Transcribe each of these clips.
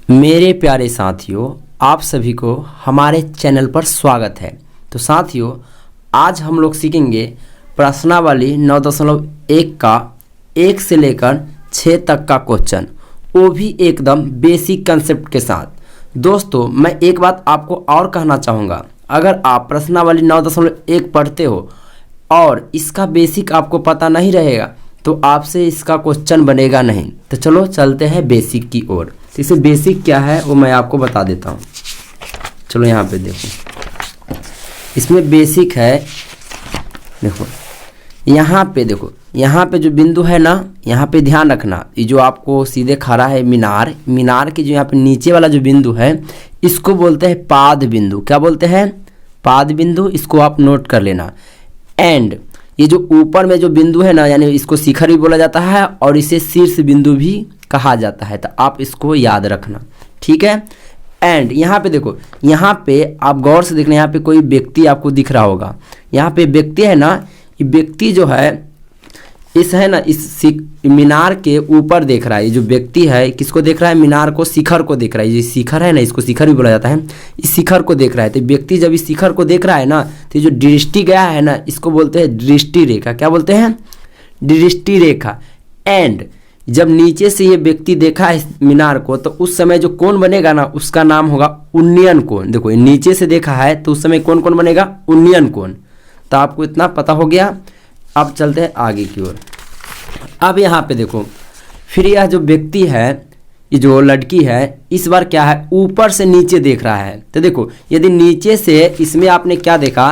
मेरे प्यारे साथियों, आप सभी को हमारे चैनल पर स्वागत है। तो साथियों, आज हम लोग सीखेंगे प्रश्नावली 9.1 का 1 से लेकर 6 तक का क्वेश्चन, वो भी एकदम बेसिक कंसेप्ट के साथ। दोस्तों, मैं एक बात आपको और कहना चाहूँगा, अगर आप प्रश्नावली 9.1 पढ़ते हो और इसका बेसिक आपको पता नहीं रहेगा तो आपसे इसका क्वेश्चन बनेगा नहीं। तो चलो चलते हैं बेसिक की ओर। तो इसे बेसिक क्या है वो मैं आपको बता देता हूँ। चलो यहाँ पे देखो, इसमें बेसिक है। देखो यहाँ पे, देखो यहाँ पे जो बिंदु है ना, यहाँ पे ध्यान रखना, ये जो आपको सीधे खड़ा है मीनार के जो यहाँ पे नीचे वाला जो बिंदु है, इसको बोलते हैं पाद बिंदु। क्या बोलते हैं? पाद बिंदु। इसको आप नोट कर लेना। एंड ये जो ऊपर में जो बिंदु है ना, यानी इसको शिखर भी बोला जाता है और इसे शीर्ष बिंदु भी कहा जाता है। तो आप इसको याद रखना, ठीक है। एंड यहाँ पे देखो, यहाँ पे आप गौर से देखना, यहाँ पे कोई व्यक्ति आपको दिख रहा होगा। यहाँ पे व्यक्ति है ना, ये व्यक्ति जो है इस मीनार के ऊपर देख रहा है। ये जो व्यक्ति है किसको देख रहा है? मीनार को, शिखर को देख रहा है। ये शिखर है ना, इसको शिखर भी बोला जाता है। इस शिखर को देख रहा है। तो व्यक्ति जब इस शिखर को देख रहा है ना, तो जो दृष्टि गया है ना, इसको बोलते हैं दृष्टि रेखा। क्या बोलते हैं? दृष्टि रेखा। एंड जब नीचे से ये व्यक्ति देखा है मीनार को, तो उस समय जो कोण बनेगा ना, उसका नाम होगा उन्नयन कोण। देखो, ये नीचे से देखा है तो उस समय कौन कौन बनेगा? उन्नयन कोण। तो आपको इतना पता हो गया। अब चलते हैं आगे की ओर। अब यहाँ पे देखो, फिर यह जो व्यक्ति है, ये जो लड़की है, इस बार क्या है? ऊपर से नीचे देख रहा है। तो देखो, यदि नीचे से, इसमें आपने क्या देखा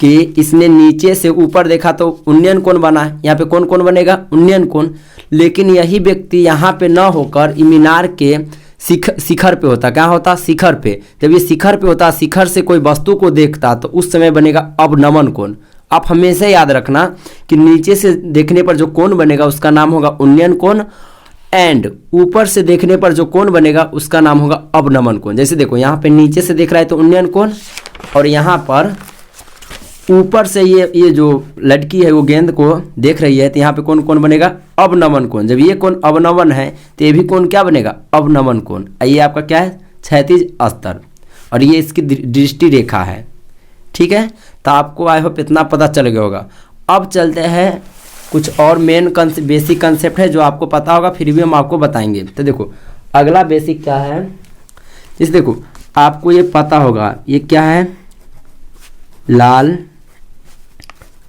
कि इसने नीचे से ऊपर देखा तो उन्नयन कोण बना है। यहाँ पे कौन कौन बनेगा? उन्नयन कोण। लेकिन यही व्यक्ति यहाँ पे न होकर मीनार के शिखर पे होता। क्या होता? शिखर पे। जब ये शिखर पे होता, शिखर से कोई वस्तु को देखता, तो उस समय बनेगा अवनमन कोण। आप हमेशा याद रखना कि नीचे से देखने पर जो कोण बनेगा उसका नाम होगा उन्नयन कोण, एंड ऊपर से देखने पर जो कोण बनेगा उसका नाम होगा अवनमन कोण। जैसे देखो, यहाँ पे नीचे से देख रहा है तो उन्नयन कोण, और यहाँ पर ऊपर से ये जो लड़की है वो गेंद को देख रही है, तो यहाँ पे कौन कौन बनेगा? अवनमन कोण। जब ये कोण अवनमन है तो ये भी कोण क्या बनेगा? अवनमन कोण। ये आपका क्या है? क्षैतिज स्तर, और ये इसकी दृष्टि रेखा है, ठीक है। तो आपको आई होप इतना पता चल गया होगा। अब चलते हैं, कुछ और मेन बेसिक कंसेप्ट है जो आपको पता होगा, फिर भी हम आपको बताएंगे। तो देखो, अगला बेसिक क्या है? जैसे देखो, आपको ये पता होगा, ये क्या है? लाल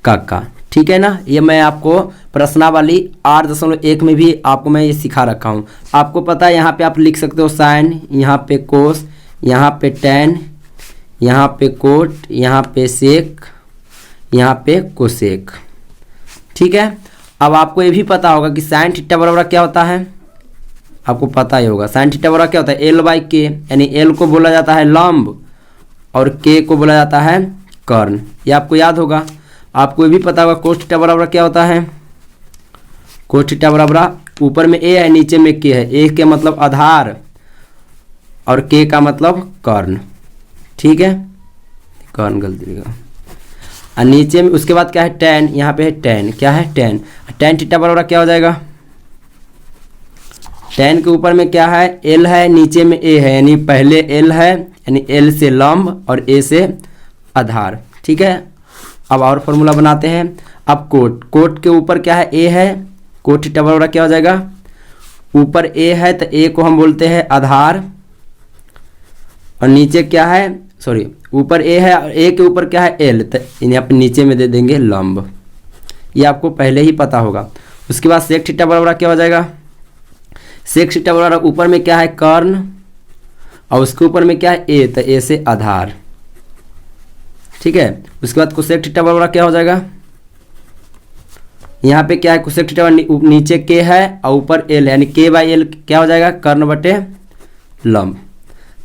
काका, ठीक है ना। ये मैं आपको प्रश्नावली 8.1 में भी आपको मैं ये सिखा रखा हूँ। आपको पता है, यहाँ पे आप लिख सकते हो साइन, यहाँ पे कोस, यहाँ पे टेन, यहाँ पे कोट, यहाँ पे सेक, यहाँ पे कोसेक, ठीक है। अब आपको ये भी पता होगा कि साइन थीटा बराबर क्या होता है? आपको पता ही होगा साइन थीटा बराबर क्या होता है? L/K, यानी L को बोला जाता है लंब और K को बोला जाता है कर्ण। ये आपको याद होगा। आपको ये भी पता होगा कोस थीटा बराबर क्या होता है? कोस थीटा बराबर, ऊपर में A है, नीचे में K है। A के मतलब आधार और K का मतलब कर्ण, ठीक है। कर्ण गलती का। और नीचे में उसके बाद क्या है? टेन। यहाँ पे है टेन। क्या है? टेन। टेन थीटा बराबर क्या हो जाएगा? टेन के ऊपर में क्या है? L है, नीचे में A है, यानी पहले L है, यानी L से लंब और A से आधार, ठीक है। अब और फॉर्मूला बनाते हैं। अब कोट के ऊपर क्या है? A है। कोट थीटा बराबर क्या हो जाएगा? ऊपर A है तो A को हम बोलते हैं आधार, और नीचे क्या है? सॉरी, ऊपर A है और A के ऊपर क्या है? L, तो यहाँ पे नीचे में दे देंगे लंब। ये आपको पहले ही पता होगा। उसके बाद सेक थीटा बराबर क्या हो जाएगा? सेक थीटा बराबर ऊपर में क्या है? कर्ण, और उसके ऊपर में क्या है? A, तो A से आधार, ठीक है। उसके बाद कोसेक थीटा बराबर क्या हो जाएगा? यहाँ पे क्या है? कोसेक थीटा नीचे K है और ऊपर L, यानी K/L क्या हो जाएगा? कर्ण बटे लंब।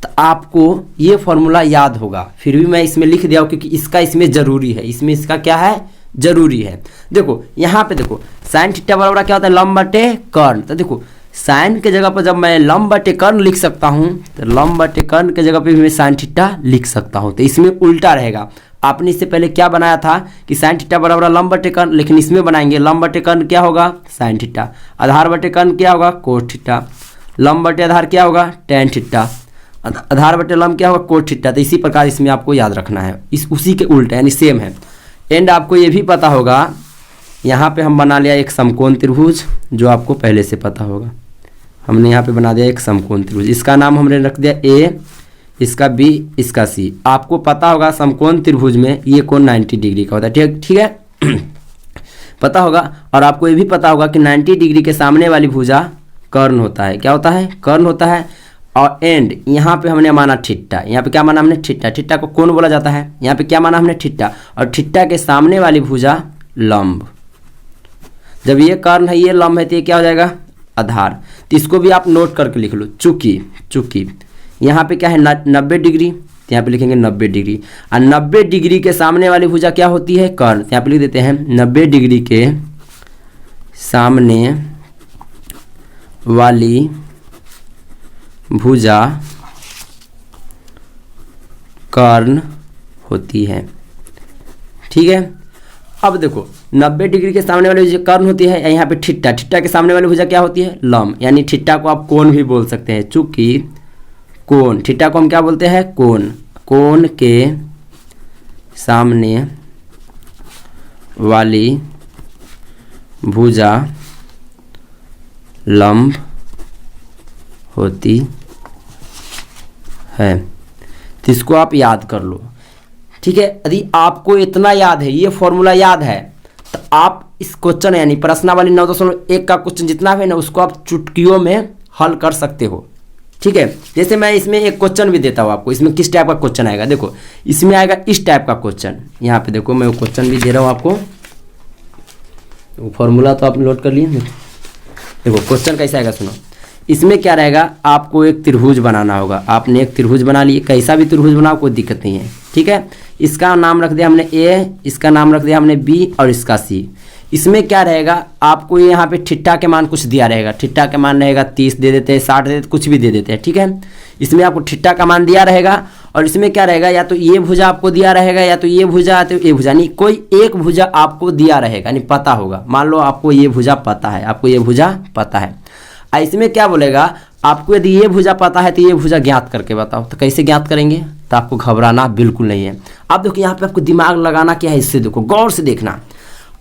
तो आपको ये फॉर्मूला याद होगा, फिर भी मैं इसमें लिख दिया हूँ क्योंकि इसमें जरूरी है। इसका क्या है? जरूरी है। देखो यहाँ पे देखो, साइन थीटा बराबर क्या होता है? लंब बटे कर्ण। तो देखो, साइन के जगह पर जब मैं लंब बटे कर्ण लिख सकता हूँ, तो लंब बटे कर्ण के जगह पे भी मैं साइन थीटा लिख सकता हूँ। तो इसमें उल्टा रहेगा। आपने इससे पहले क्या बनाया था कि साइन थीटा बराबर लंब बटे कर्ण, लेकिन इसमें बनाएंगे लंब बटे कर्ण क्या होगा? Sine theta. आधार बटे कर्ण क्या होगा? Cos theta. लंब बटे आधार क्या होगा, tan थीटा, आधार बटे लंब क्या होगा, cot थीटा। तो इसी प्रकार इसमें आपको याद रखना है, इस उसी के उल्टा यानी सेम है। एंड आपको ये भी पता होगा, यहाँ पे हम बना लिया एक समकोण त्रिभुज, जो आपको पहले से पता होगा। हमने यहाँ पे बना दिया एक समकोण त्रिभुज, इसका नाम हमने रख दिया ए, इसका बी, इसका सी। आपको पता होगा समकोण त्रिभुज में ये कोण 90 डिग्री का होता है, ठीक है पता होगा। और आपको ये भी पता होगा कि 90 डिग्री के सामने वाली भुजा कर्ण होता है। क्या होता है, कर्ण होता है। और एंड यहाँ पे हमने माना थीटा, यहाँ पे क्या माना हमने, थीटा। थीटा को कोण बोला जाता है, यहाँ पे क्या माना हमने, थीटा। और थीटा के सामने वाली भुजा लंब। जब ये कर्ण है, ये लंब है, तो ये क्या हो जाएगा, आधार। तो इसको भी आप नोट करके लिख लो। चूंकि यहाँ पे क्या है 90 डिग्री, तो यहाँ पे लिखेंगे 90 डिग्री। और 90 डिग्री के सामने वाली भुजा क्या होती है, कर्ण। तो यहाँ पे लिख देते हैं 90 डिग्री के सामने वाली भुजा कर्ण होती है, ठीक है। अब देखो 90 डिग्री के सामने वाली भुजा कर्ण होती है, यहाँ पे थीटा, थीटा के सामने वाली भुजा क्या होती है, लंब। यानी थीटा को आप कोण भी बोल सकते हैं, चूंकि कोण, थीटा को हम क्या बोलते हैं, कोण। कोण के सामने वाली भुजा लंब होती है। तो इसको आप याद कर लो, ठीक है। यदि आपको इतना याद है, ये फॉर्मूला याद है, तो आप इस क्वेश्चन यानी प्रश्नावली 9.1 का क्वेश्चन जितना भी है ना, उसको आप चुटकियों में हल कर सकते हो, ठीक है। जैसे मैं इसमें एक क्वेश्चन भी देता हूँ आपको, इसमें किस टाइप का क्वेश्चन आएगा, देखो इसमें आएगा इस टाइप का क्वेश्चन। यहाँ पे देखो मैं वो क्वेश्चन भी दे रहा हूँ आपको, वो फॉर्मूला तो आप नोट कर लिए। देखो क्वेश्चन कैसा आएगा, सुनो। इसमें क्या रहेगा, आपको एक त्रिभुज बनाना होगा। आपने एक त्रिभुज बना लिए, कैसा भी त्रिभुज बनाओ कोई दिक्कत नहीं है, ठीक है। इसका नाम रख दिया हमने ए, इसका नाम रख दिया हमने बी और इसका सी। इसमें क्या रहेगा, आपको यहाँ पे थीटा के मान कुछ दिया रहेगा। थीटा के मान रहेगा 30 दे देते हैं, 60 दे देते, कुछ भी दे देते हैं, ठीक है। इसमें आपको थीटा का मान दिया रहेगा। और इसमें क्या रहेगा, या तो ये भुजा आपको दिया रहेगा, या तो ये भुजा, तो ये भुजा, नहीं कोई एक भुजा आपको दिया रहेगा, नहीं पता होगा। मान लो आपको ये भुजा पता है, आपको ये भुजा पता है। इसमें क्या बोलेगा, आपको यदि ये भुजा पता है तो ये भुजा ज्ञात करके बताओ। तो कैसे ज्ञात करेंगे, तो आपको घबराना बिल्कुल नहीं है। अब देखो यहाँ पे आपको दिमाग लगाना क्या है, इससे देखो गौर से देखना।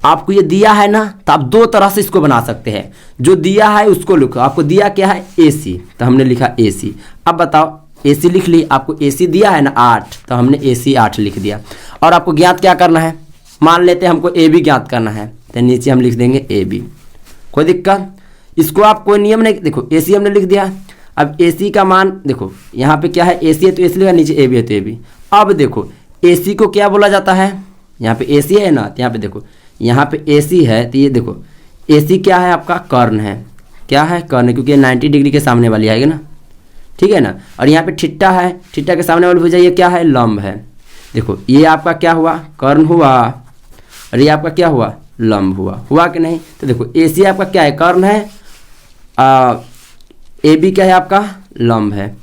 आपको ये दिया है ना, तो आप दो तरह से इसको बना सकते हैं। जो दिया है उसको लिखो। आपको दिया क्या है, AC, तो हमने लिखा AC। अब बताओ AC लिख ली, आपको AC दिया है ना 8, तो हमने AC 8 लिख दिया। और आपको ज्ञात क्या करना है, मान लेते हैं हमको AB ज्ञात करना है, तो नीचे हम लिख देंगे AB। कोई दिक्कत, इसको आप कोई नियम नहीं, देखो AC हमने लिख दिया। अब AC का मान देखो, यहाँ पे क्या है AC है तो AC लिखा, नीचे AB है तो AB। अब देखो AC को क्या बोला जाता है, यहाँ पे AC है ना, तो यहाँ पे देखो, यहाँ पे AC है तो ये देखो AC क्या है, आपका कर्ण है। क्या है, कर्ण, क्योंकि ये 90 डिग्री के सामने वाली आएगी ना, ठीक है ना। और यहाँ पे थीटा है, थीटा के सामने वाली भुजा ये क्या है, लंब है। देखो ये आपका क्या हुआ, कर्ण हुआ, और ये आपका क्या हुआ, लंब हुआ कि नहीं। तो देखो AC आपका क्या है, कर्ण है, AB क्या है, आपका लंब है।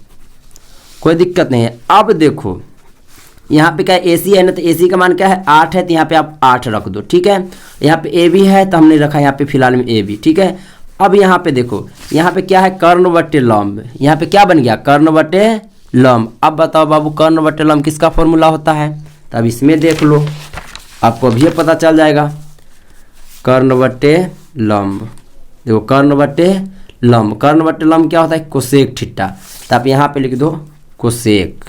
कोई दिक्कत नहीं है। अब देखो यहाँ पे क्या है, AC है ना, तो AC का मान क्या है, 8 है, तो यहाँ पे आप 8 रख दो, ठीक है। यहाँ पे AB है तो हमने रखा यहाँ पे फिलहाल में AB, ठीक है। अब यहाँ पे देखो, यहाँ पे क्या है, कर्ण बटे लंब। यहाँ पे क्या बन गया, कर्ण बटे लंब। अब बताओ बाबू, कर्ण बटे लंब किसका फॉर्मूला होता है, तो अब इसमें देख लो, आपको अभी पता चल जाएगा। कर्ण बटे लंब, देखो कर्ण बटे लंब, कर्ण बटे लंब क्या होता है, कोसेक थीटा। तो आप यहाँ पे लिख दो कोसेक,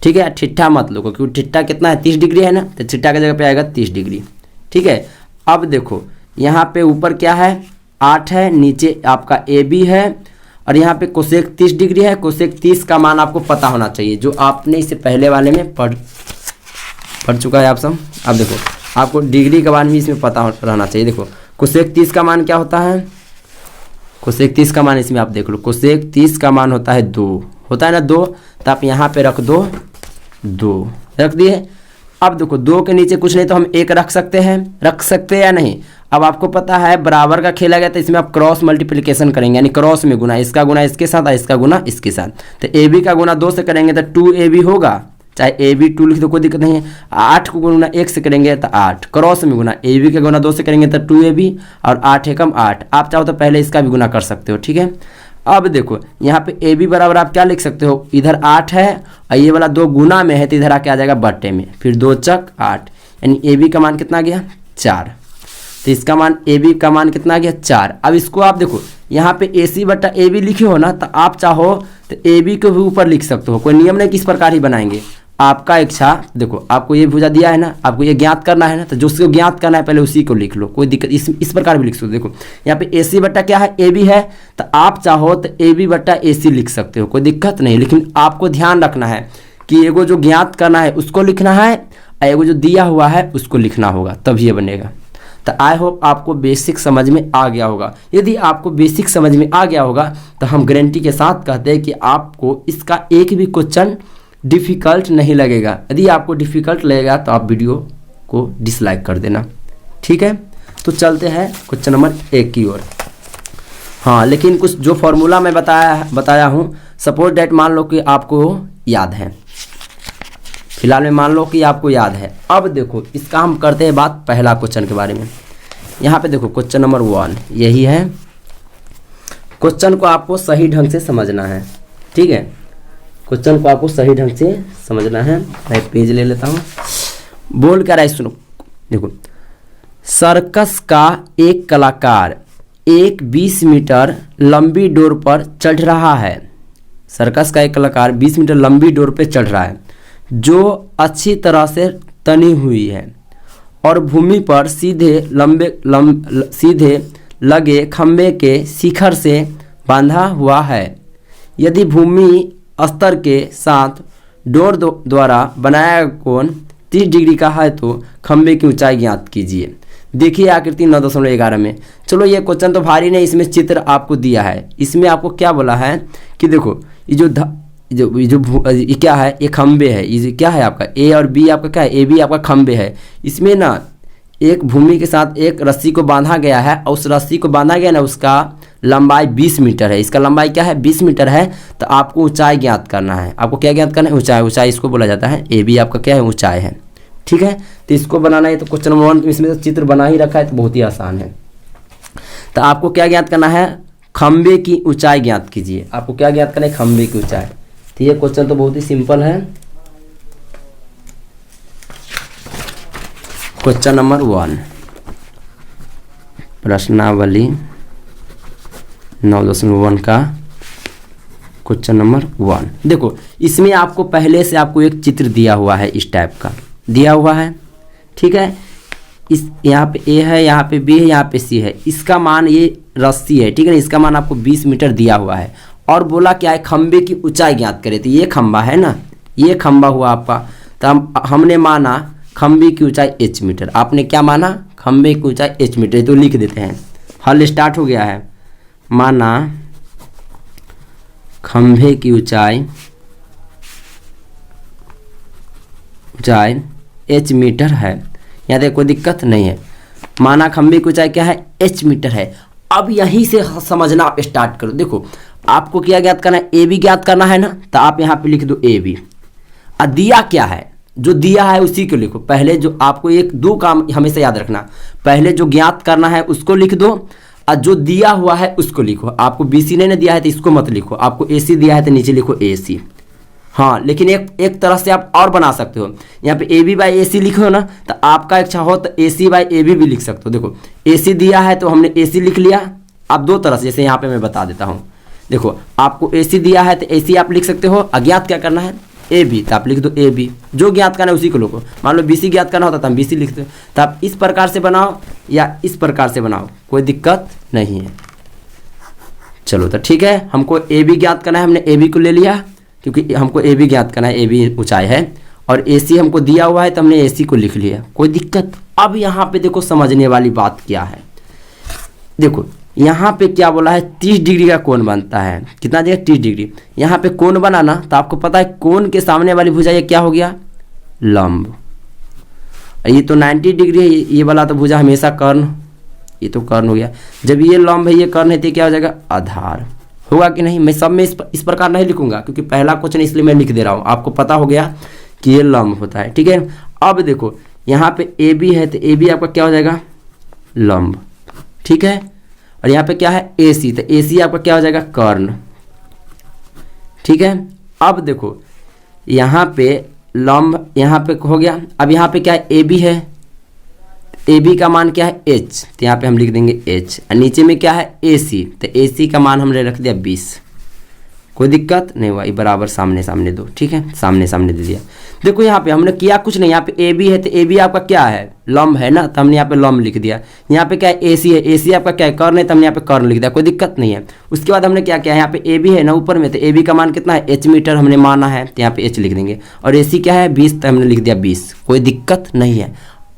ठीक है। थीटा मत लो, क्योंकि थीटा कितना है, 30 डिग्री है ना, तो थीटा की जगह पे आएगा 30 डिग्री, ठीक है। अब देखो यहाँ पे ऊपर क्या है, 8 है, नीचे आपका AB है, और यहाँ पे कोसेक 30 डिग्री है। कोसेक 30 का मान आपको पता होना चाहिए, जो आपने इससे पहले वाले में पढ़ चुका है आप सब। अब देखो आपको डिग्री का मान भी इसमें पता रहना चाहिए। देखो कोसेक 30 का मान क्या होता है, कोसेक 30 का मान इसमें आप देख लो, कोसेक 30 का मान होता है 2, होता है ना 2, तो आप यहाँ पे रख दो 2, रख दिए। अब देखो 2 के नीचे कुछ नहीं तो हम 1 रख सकते हैं या नहीं। अब आपको पता है बराबर का खेला गया, तो इसमें आप क्रॉस मल्टीप्लिकेशन करेंगे, यानी क्रॉस में गुना, इसका गुना इसके साथ और इसका गुना इसके साथ। तो AB का गुना 2 से करेंगे तो 2AB होगा, चाहे AB 2 लिख दो कोई दिक्कत नहीं है। 8 को गुना 1 से करेंगे तो 8, क्रॉस में गुना, AB का गुना 2 से करेंगे तो 2AB, और 8 एकम 8। आप चाहो तो पहले इसका भी गुना कर सकते हो, ठीक है। अब देखो यहाँ पे ए बी बराबर आप क्या लिख सकते हो, इधर 8 है और ये वाला 2 गुना में है तो इधर आके आ जाएगा बट्टे में, फिर 2 चक 8, यानी ए बी का मान कितना आ गया 4। तो इसका मान ए बी का मान कितना आ गया 4। अब इसको आप देखो यहाँ पे ए सी बट्टा ए बी लिखे हो ना, तो आप चाहो तो ए बी को भी ऊपर लिख सकते हो, कोई नियम नहीं किस प्रकार ही बनाएंगे, आपका इच्छा। देखो आपको ये भुजा दिया है ना, आपको ये ज्ञात करना है ना, तो जो उसको ज्ञात करना है पहले उसी को लिख लो, कोई दिक्कत इस प्रकार भी लिख सकते हो। देखो यहाँ पे ए सी बट्टा क्या है, ए बी है, तो आप चाहो तो ए बी बट्टा ए सी लिख सकते हो, कोई दिक्कत नहीं। लेकिन आपको ध्यान रखना है कि एगो जो ज्ञात करना है उसको लिखना है और एगो जो दिया हुआ है उसको लिखना होगा, तभी ये बनेगा। तो आई होप आपको बेसिक समझ में आ गया होगा। यदि आपको बेसिक समझ में आ गया होगा तो हम गारंटी के साथ कहते हैं कि आपको इसका एक भी क्वेश्चन डिफ़िकल्ट नहीं लगेगा। यदि आपको डिफ़िकल्ट लगेगा तो आप वीडियो को डिसलाइक कर देना, ठीक है। तो चलते हैं क्वेश्चन नंबर 1 की ओर। हाँ, लेकिन कुछ जो फॉर्मूला मैं बताया हूँ, सपोज डेट मान लो कि आपको याद है, फिलहाल में मान लो कि आपको याद है। अब देखो इसका हम करते हैं बात पहला क्वेश्चन के बारे में। यहाँ पे देखो क्वेश्चन नंबर 1 यही है। क्वेश्चन को आपको सही ढंग से समझना है, ठीक है। क्वेश्चन को आपको सही ढंग से समझना है। मैं पेज ले लेता हूँ। बोल कर सुनो, देखो सर्कस का एक कलाकार एक 20 मीटर लंबी डोर पर चढ़ रहा है। सर्कस का एक कलाकार 20 मीटर लंबी डोर पर चढ़ रहा है जो अच्छी तरह से तनी हुई है और भूमि पर सीधे लगे खंभे के शिखर से बांधा हुआ है। यदि भूमि स्तर के साथ डोर द्वारा बनाया कोण 30 डिग्री का है तो खंभे की ऊंचाई ज्ञात कीजिए। देखिए आकृति 9.11 में। चलो ये क्वेश्चन तो भारी नहीं, इसमें चित्र आपको दिया है। इसमें आपको क्या बोला है कि देखो ये क्या है, ये खंबे है, ये क्या है आपका ए और बी, आपका क्या है ए बी आपका खंबे है। इसमें ना एक भूमि के साथ एक रस्सी को बांधा गया है और उस रस्सी को बांधा गया ना, उसका लंबाई 20 मीटर है। इसका लंबाई क्या है 20 मीटर है। तो आपको ऊंचाई ज्ञात करना है। आपको क्या ज्ञात करना है, ऊंचाई। ऊंचाई इसको बोला जाता है, ए बी आपका क्या है ऊंचाई है, ठीक है। तो इसको बनाना है, तो क्वेश्चन नंबर 1 इसमें तो चित्र बना ही रखा है, तो बहुत ही आसान है। तो आपको क्या ज्ञात करना है, खंबे की ऊंचाई ज्ञात कीजिए। आपको क्या ज्ञात करना है, खंबे की ऊंचाई। तो ये क्वेश्चन तो बहुत ही सिंपल है। क्वेश्चन नंबर 1 प्रश्नावली 9.1 का क्वेश्चन नंबर 1। देखो इसमें आपको पहले से आपको एक चित्र दिया हुआ है, इस टाइप का दिया हुआ है, ठीक है। इस यहाँ पे ए है, यहाँ पे बी है, यहाँ पे सी है। इसका मान ये रस्सी है, ठीक है। इसका मान आपको 20 मीटर दिया हुआ है और बोला क्या है, खंबे की ऊंचाई ज्ञात करे। तो ये खंबा है ना, ये खंबा हुआ आपका। तो हमने माना खंबे की ऊंचाई h मीटर। आपने क्या माना, खंबे की ऊंचाई h मीटर। तो लिख देते हैं, हल स्टार्ट हो गया है। माना खंबे की ऊंचाई h मीटर है। यहाँ देखो कोई दिक्कत नहीं है। माना खंबे की ऊंचाई क्या है, h मीटर है। अब यहीं से समझना आप स्टार्ट करो। देखो आपको क्या ज्ञात करना है, ए बी ज्ञात करना है ना, तो आप यहाँ पे लिख दो ए बी। और दिया क्या है, जो दिया है उसी को लिखो। पहले जो आपको एक दो काम हमेशा याद रखना, पहले जो ज्ञात करना है उसको लिख दो और जो दिया हुआ है उसको लिखो। आपको बी सी नहीं दिया है तो इसको मत लिखो। आपको ए सी दिया है तो नीचे लिखो ए सी। हाँ, लेकिन एक तरह से आप और बना सकते हो। यहाँ पे ए बी बाई ए सी लिखो ना, तो आपका इच्छा हो तो ए सी बाई ए बी भी लिख सकते हो। देखो ए सी दिया है तो हमने ए सी लिख लिया। आप दो तरह से, जैसे यहाँ पे मैं बता देता हूँ। देखो आपको ए सी दिया है तो ए सी आप लिख सकते हो। अज्ञात क्या करना है, ए बी, तो आप लिख दो ए बी। जो ज्ञात करना है उसी को लिखो। मान लो बी सी ज्ञात करना होता तो हम बी सी लिखते हो। तो आप इस प्रकार से बनाओ या इस प्रकार से बनाओ, कोई दिक्कत नहीं है। चलो तो ठीक है, हमको ए बी ज्ञात करना है, हमने ए बी को ले लिया क्योंकि हमको ए बी ज्ञात करना है, ए बी ऊंचाई है। और ए सी हमको दिया हुआ है तो हमने ए सी को लिख लिया, कोई दिक्कत। अब यहाँ पे देखो समझने वाली बात क्या है। देखो यहाँ पे क्या बोला है, 30 डिग्री का कोण बनता है। कितना जगह 30 डिग्री। यहाँ पे कोण बनाना तो आपको पता है कोण के सामने वाली भुजा ये क्या हो गया, लंब। ये तो 90 डिग्री है, ये वाला तो भुजा हमेशा कर्ण, ये तो कर्ण हो गया। जब ये लंब है, ये कर्ण है, तो क्या हो जाएगा, आधार। होगा कि नहीं। मैं सब में इस प्रकार नहीं लिखूंगा क्योंकि पहला क्वेश्चन इसलिए मैं लिख दे रहा हूँ। आपको पता हो गया कि ये लंब होता है, ठीक है। अब देखो यहाँ पे ए बी है तो ए बी आपका क्या हो जाएगा, लंब, ठीक है। और यहाँ पे क्या है ए सी, तो ए सी आपका क्या हो जाएगा कर्ण। ठीक है, अब देखो यहाँ पे लंब यहाँ पे हो गया। अब यहाँ पे क्या है ए बी है, ए बी का मान क्या है एच, तो यहाँ पे हम लिख देंगे एच। नीचे में क्या है ए सी, तो ए सी का मान हमने रख दिया 20। कोई दिक्कत नहीं हुआ, ये बराबर सामने सामने दो। ठीक है, सामने सामने दे दिया। देखो यहाँ पे हमने किया कुछ नहीं, यहाँ पे ए बी है तो ए बी आपका क्या है लंब है ना, तो हमने यहाँ पे लंब लिख दिया। यहाँ पे क्या है ए सी है, ए सी आपका क्या है कर्ण है, तो हमने यहाँ पे कर्ण लिख दिया, कोई दिक्कत नहीं है। उसके बाद हमने क्या किया, यहाँ पे ए बी है ना ऊपर में, तो ए बी का मान कितना है एच मीटर हमने माना है, तो यहाँ पे एच लिख देंगे। और ए सी क्या है 20, तो हमने लिख दिया 20, कोई दिक्कत नहीं है।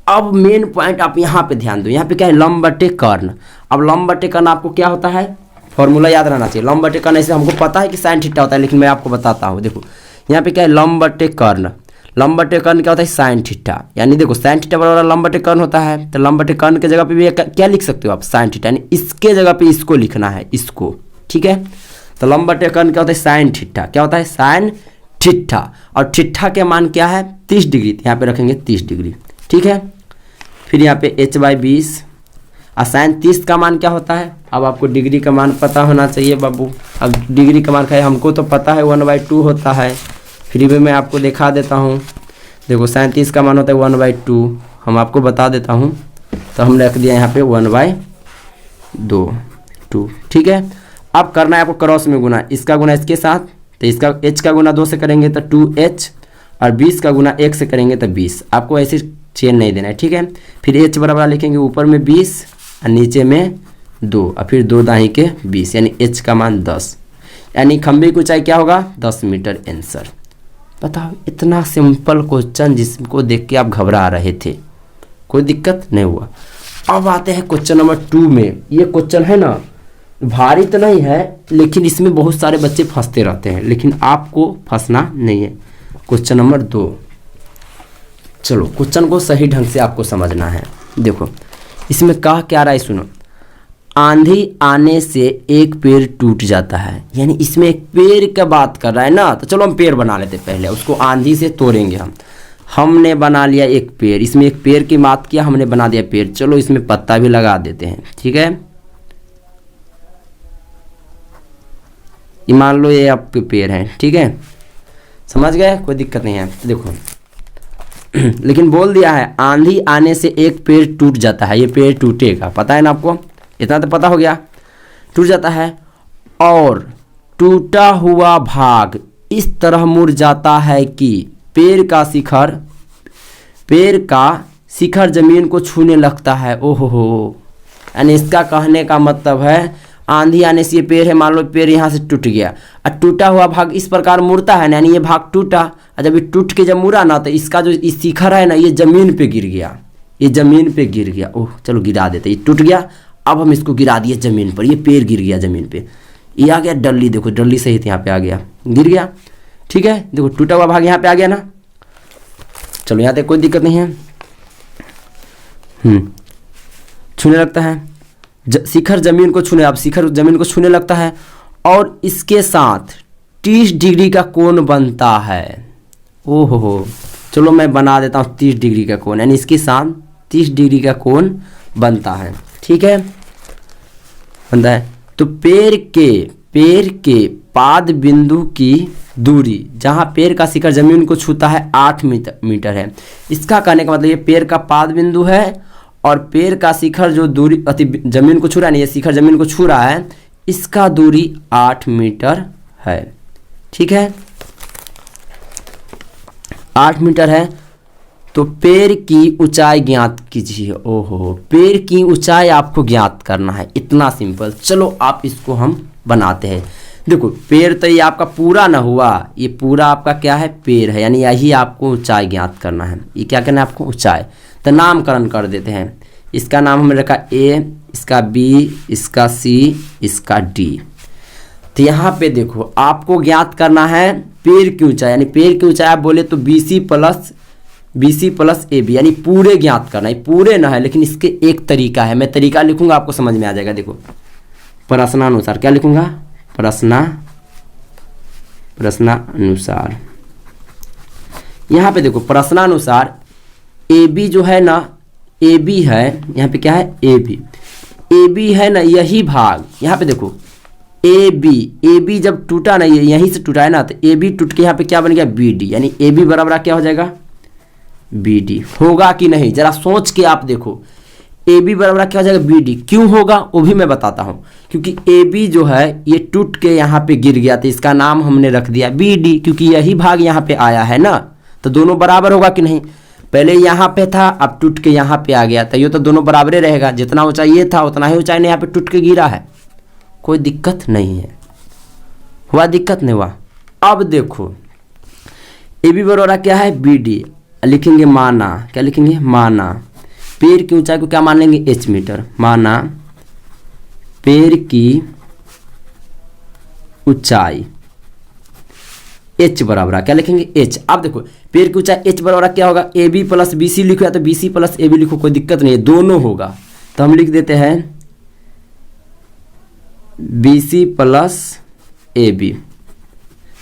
अब मेन पॉइंट आप यहाँ पे ध्यान दो, यहाँ पे क्या है लंब बटे कर्ण। अब लंब बटे कर्ण आपको क्या होता है, फॉर्मूला याद रहना चाहिए। लंब बटे कर्ण ऐसे हमको पता है कि साइन थीटा होता है, लेकिन मैं आपको बताता हूँ। देखो यहाँ पे क्या है लंब बटे कर्ण, लंब बटे कर्ण क्या होता है साइन थीटा, यानी देखो साइन थीटा बराबर लंब बटे कर्ण होता है, तो लंब बटे कर्ण के जगह पे भी क्या लिख सकते हो आप साइन थीटा, यानी इसके जगह पे इसको लिखना है, इसको। ठीक है, तो लंब बटे कर्ण क्या होता है साइन थीटा, क्या होता है साइन थीटा। और थीटा के मान क्या है 30 डिग्री, यहाँ पे रखेंगे 30 डिग्री। ठीक है, फिर यहाँ पे h/20 और साइन 30 का मान क्या होता है, अब आपको डिग्री का मान पता होना चाहिए बाबू। अब डिग्री का मान क्या है, हमको तो पता है 1/2 होता है, फिर भी मैं आपको दिखा देता हूँ। देखो साइन 30 का मान होता है 1/2, हम आपको बता देता हूँ। तो हमने रख दिया यहाँ पे 1/2। ठीक है, अब करना है आपको क्रॉस में गुना, इसका गुना इसके साथ, तो इसका h का गुना 2 से करेंगे तो 2h, और 20 का गुना 1 से करेंगे तो 20। आपको ऐसे चेन नहीं देना है। ठीक है, फिर h बराबर लिखेंगे ऊपर में 20 और नीचे में 2, और फिर 2 दाही के 20, यानी h का मान 10, यानी खंभे की ऊंचाई क्या होगा 10 मीटर आंसर। बताओ इतना सिंपल क्वेश्चन जिसको देख के आप घबरा रहे थे, कोई दिक्कत नहीं हुआ। अब आते हैं क्वेश्चन नंबर 2 में। ये क्वेश्चन है ना भारी तो नहीं है, लेकिन इसमें बहुत सारे बच्चे फंसते रहते हैं, लेकिन आपको फंसना नहीं है। क्वेश्चन नंबर 2, चलो क्वेश्चन को सही ढंग से आपको समझना है। देखो इसमें कहा क्या रहा है, सुनो। आंधी आने से एक पेड़ टूट जाता है, यानी इसमें एक पेड़ का बात कर रहा है ना, तो चलो हम पेड़ बना लेते पहले, उसको आंधी से तोड़ेंगे हम। हमने बना लिया एक पेड़, इसमें एक पेड़ की बात किया, हमने बना दिया पेड़। चलो इसमें पत्ता भी लगा देते हैं। ठीक है, ये मान लो ये आपके पेड़ है। ठीक है, समझ गए, कोई दिक्कत नहीं है। देखो लेकिन बोल दिया है आंधी आने से एक पेड़ टूट जाता है, ये पेड़ टूटेगा, पता है ना आपको, इतना तो पता हो गया। टूट जाता है और टूटा हुआ भाग इस तरह मुड़ जाता है कि पेड़ का शिखर जमीन को छूने लगता है। ओहो हो, यानी इसका कहने का मतलब है आंधी आने से ये पेड़ है, मान लो पेड़ यहाँ से टूट गया, और टूटा हुआ भाग इस प्रकार मुड़ता है ना, यानी ये भाग टूटा, और जब ये टूट के जब मुड़ा ना, तो इसका जो इस शिखर है ना, ये जमीन पे गिर गया, ये जमीन पे गिर गया। ओह चलो गिरा देते, ये टूट गया, अब हम इसको गिरा दिए जमीन पर, ये पेड़ गिर गया जमीन पे। ये आ गया डल्ली, देखो डल्ली सहित यहाँ पे आ गया, गिर गया। ठीक है, देखो टूटा हुआ भाग यहाँ पे आ गया ना। चलो यहाँ तक कोई दिक्कत नहीं है। छूने लगता है, शिखर जमीन को छूने, अब शिखर जमीन को छूने लगता है, और इसके साथ 30 डिग्री का कोण बनता है। ओहो हो, चलो मैं बना देता हूँ 30 डिग्री का कोण, यानी इसके साथ 30 डिग्री का कोण बनता है। ठीक है, बनता है। तो पेड़ के पाद बिंदु की दूरी, जहाँ पेड़ का शिखर जमीन को छूता है 8 मीटर है। इसका कहने का मतलब ये पेड़ का पाद बिंदु है, और पेड़ का शिखर जो दूरी जमीन को छू रहा है, ये शिखर जमीन को छू रहा है, इसका दूरी 8 मीटर है। ठीक है, 8 मीटर है। तो पेड़ की ऊंचाई ज्ञात कीजिए। ओहो, पेड़ की ऊंचाई आपको ज्ञात करना है, इतना सिंपल। चलो आप इसको हम बनाते हैं। देखो पेड़ तो ये आपका पूरा ना हुआ, ये पूरा आपका क्या है पेड़ है, यानी यही आपको ऊंचाई ज्ञात करना है। ये क्या करना है आपको ऊंचाई, तो नामकरण कर देते हैं। इसका नाम हमने रखा ए, इसका बी, इसका सी, इसका डी। तो यहाँ पे देखो आपको ज्ञात करना है पेड़ की ऊंचाई, यानी पेड़ की ऊंचाई आप बोले तो BC प्लस AB, यानी पूरे ज्ञात करना है। पूरे ना है, लेकिन इसके एक तरीका है, मैं तरीका लिखूंगा आपको समझ में आ जाएगा। देखो प्रश्नानुसार, क्या लिखूंगा, प्रश्नानुसार। यहाँ पे देखो प्रश्नानुसार AB जो है ना, AB है, यहाँ पे क्या है AB, ए बी है ना, यही भाग यहाँ पे देखो ए बी जब टूटा ना, ये यहीं से टूटा है ना, तो ए बी टूट के यहाँ पे क्या बन गया बी डी, यानी ए बी बराबर क्या हो जाएगा बी डी। होगा कि नहीं जरा सोच के आप देखो, ए बी बराबर क्या हो जाएगा बी डी। क्यों होगा वो भी मैं बताता हूँ, क्योंकि ए बी जो है ये टूट के यहाँ पे गिर गया, तो इसका नाम हमने रख दिया बी डी, क्योंकि यही भाग यहाँ पे आया है ना, तो दोनों बराबर होगा कि नहीं। पहले यहाँ पे था, अब टूट के यहाँ पे आ गया, तो ये तो दोनों बराबर रहेगा, जितना ऊंचाई ये था उतना ही ऊंचाई ने यहाँ पे टूट के गिरा है, कोई दिक्कत नहीं है। हुआ दिक्कत नहीं हुआ। अब देखो ए बी बराबर क्या है बी डी, लिखेंगे माना, क्या लिखेंगे माना पेड़ की ऊंचाई को क्या मान लेंगे एच मीटर, माना पेड़ की ऊंचाई एच बराबर क्या लिखेंगे एच। अब देखो पेड़ की ऊंचाई एच बराबर क्या होगा A B plus B C लिखो या तो B C plus A B लिखो, कोई दिक्कत नहीं है, दोनों होगा। तो हम लिख देते हैं B C plus A B,